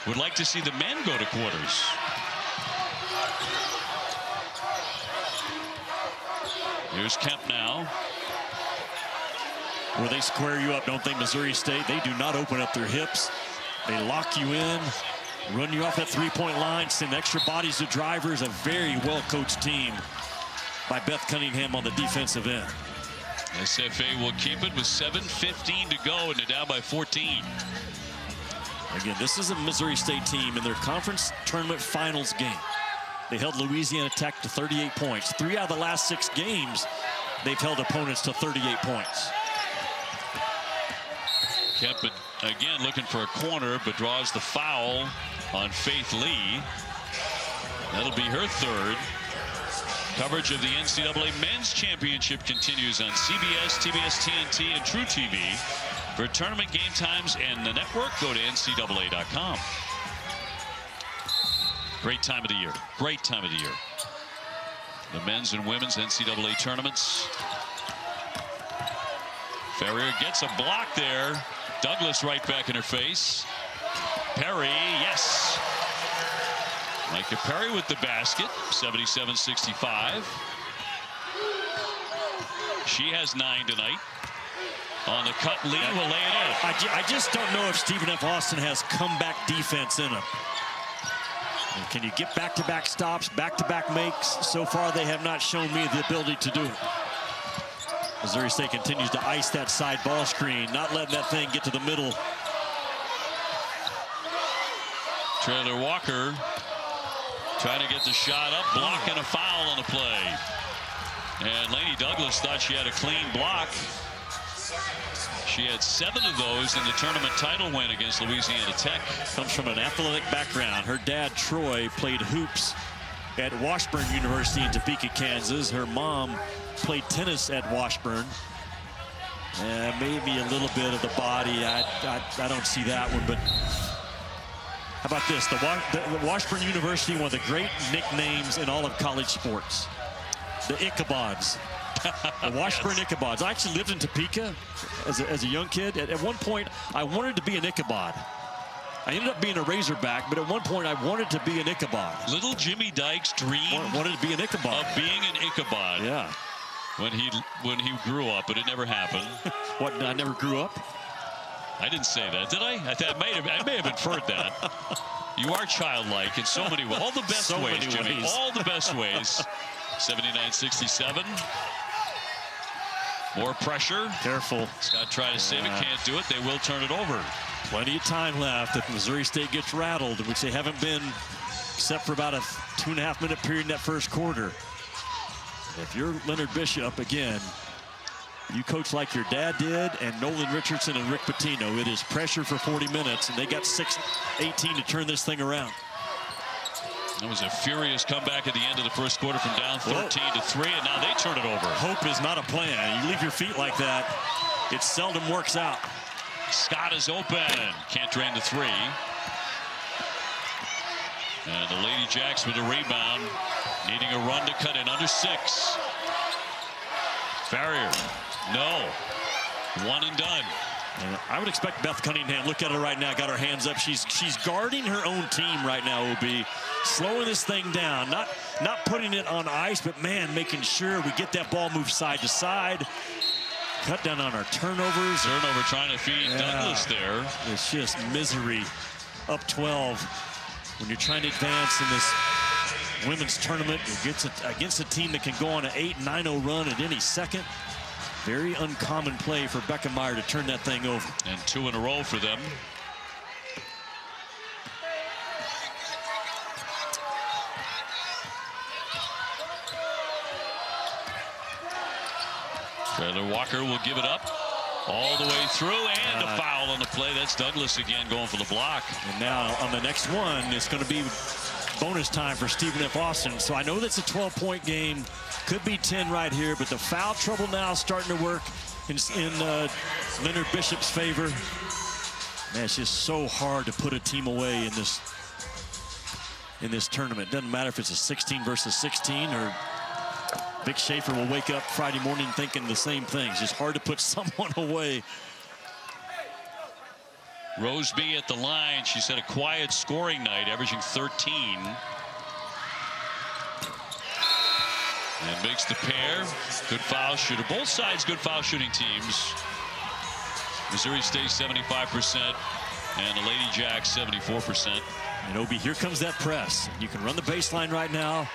Would like to see the men go to quarters. Here's Kemp now. Where they square you up, don't they, Missouri State? They do not open up their hips. They lock you in, run you off that 3-point line, send extra bodies to drivers. A very well-coached team by Beth Cunningham on the defensive end. SFA will keep it with 7:15 to go, and they're down by 14. Again, this is a Missouri State team in their conference tournament finals game. They held Louisiana Tech to 38 points. 3 out of the last 6 games, they've held opponents to 38 points. Kemp again looking for a corner, but draws the foul on Faith Lee. That'll be her 3rd. Coverage of the NCAA Men's Championship continues on CBS, TBS, TNT, and True TV. For tournament game times and the network, go to NCAA.com. Great time of the year. Great time of the year. The men's and women's NCAA tournaments. Ferrier gets a block there. Douglas right back in her face. Perry, yes. Micah Perry with the basket, 77-65. She has 9 tonight. On the cut, Lee will lay it in. I just don't know if Stephen F. Austin has comeback defense in him. And can you get back-to-back stops, back-to-back makes? So far, they have not shown me the ability to do it. Missouri State continues to ice that side ball screen, not letting that thing get to the middle. Traylor Walker trying to get the shot up, blocking a foul on the play. And Lainey Douglas thought she had a clean block. She had 7 of those in the tournament title win against Louisiana Tech. Comes from an athletic background. Her dad, Troy, played hoops at Washburn University in Topeka, Kansas. Her mom played tennis at Washburn. Maybe a little bit of the body. I don't see that one, but how about this? The Washburn University, one of the great nicknames in all of college sports. The Ichabods. The Washburn Ichabods. I actually lived in Topeka as a young kid. At one point, I wanted to be an Ichabod. I ended up being a Razorback, but at one point, I wanted to be an Ichabod. Little Jimmy Dykes dreamed wanted to be an Ichabod. Of being an Ichabod. Yeah. When he grew up, but it never happened. What? I never grew up? I didn't say that, did I? I may have inferred that. You are childlike in so many ways. All the best so ways, many Jimmy. ways. All the best ways. 79-67. More pressure. Careful. Scott trying to save it, can't do it. They will turn it over. Plenty of time left if Missouri State gets rattled, which they haven't been except for about a 2.5-minute period in that first quarter. If you're Leonard Bishop, again, you coach like your dad did, and Nolan Richardson and Rick Pitino. It is pressure for 40 minutes, and they got 6:18 to turn this thing around. It was a furious comeback at the end of the first quarter from down 13-3, and now they turn it over. Hope is not a plan. You leave your feet like that, it seldom works out. Scott is open. Can't drain the 3. And the Lady Jacks with a rebound, needing a run to cut in under 6. Farrier, no. 1 and done. And I would expect Beth Cunningham, look at her right now, got her hands up. She's guarding her own team right now, OB. Slowing this thing down, not putting it on ice, but man, making sure we get that ball moved side to side. Cut down on our turnovers. Turnover trying to feed Douglas there. It's just misery. Up 12. When you're trying to advance in this women's tournament against a team that can go on an 8-9-0 run at any second. Very uncommon play for Beckenmeyer to turn that thing over. And 2 in a row for them. Trailer Walker will give it up all the way through, and a foul on the play. That's Douglas again going for the block. And now on the next one, it's going to be bonus time for Stephen F. Austin. So I know that's a 12-point game. Could be 10 right here, but the foul trouble now starting to work in Leonard Bishop's favor. Man, it's just so hard to put a team away in this tournament. Doesn't matter if it's a 16 versus 16 or Vic Schaefer will wake up Friday morning thinking the same thing. It's just hard to put someone away. Roseby at the line. She's had a quiet scoring night, averaging 13. And makes the pair. Good foul shooter. Both sides good foul shooting teams. Missouri State 75% and the Lady Jacks 74%. And Obi, here comes that press. You can run the baseline right now.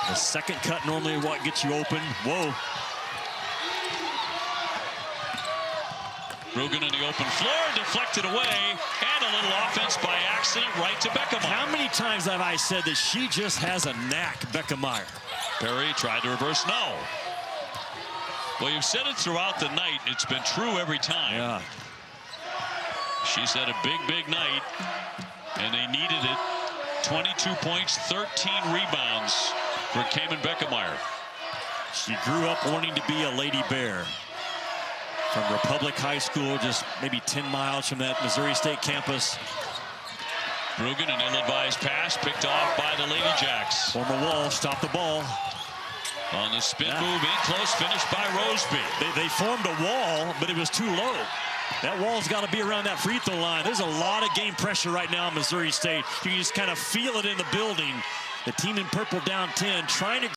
The second cut normally what gets you open. Whoa. Rugen in the open floor, deflected away, and a little offense by accident right to Beckemeyer. How many times have I said that she just has a knack, Beckemeyer? Perry tried to reverse, no. Well, you've said it throughout the night. It's been true every time. Yeah. She's had a big night, and they needed it. 22 points, 13 rebounds for Cayman Beckemeyer. She grew up wanting to be a Lady Bear. From Republic High School, just maybe 10 miles from that Missouri State campus. Rugen, an ill-advised pass picked off by the Lady Jacks. Former Wall stopped the ball. On the spin move, in close, finished by Roseby. They formed a wall, but it was too low. That wall's got to be around that free throw line. There's a lot of game pressure right now in Missouri State. You can just kind of feel it in the building. The team in purple down 10, trying to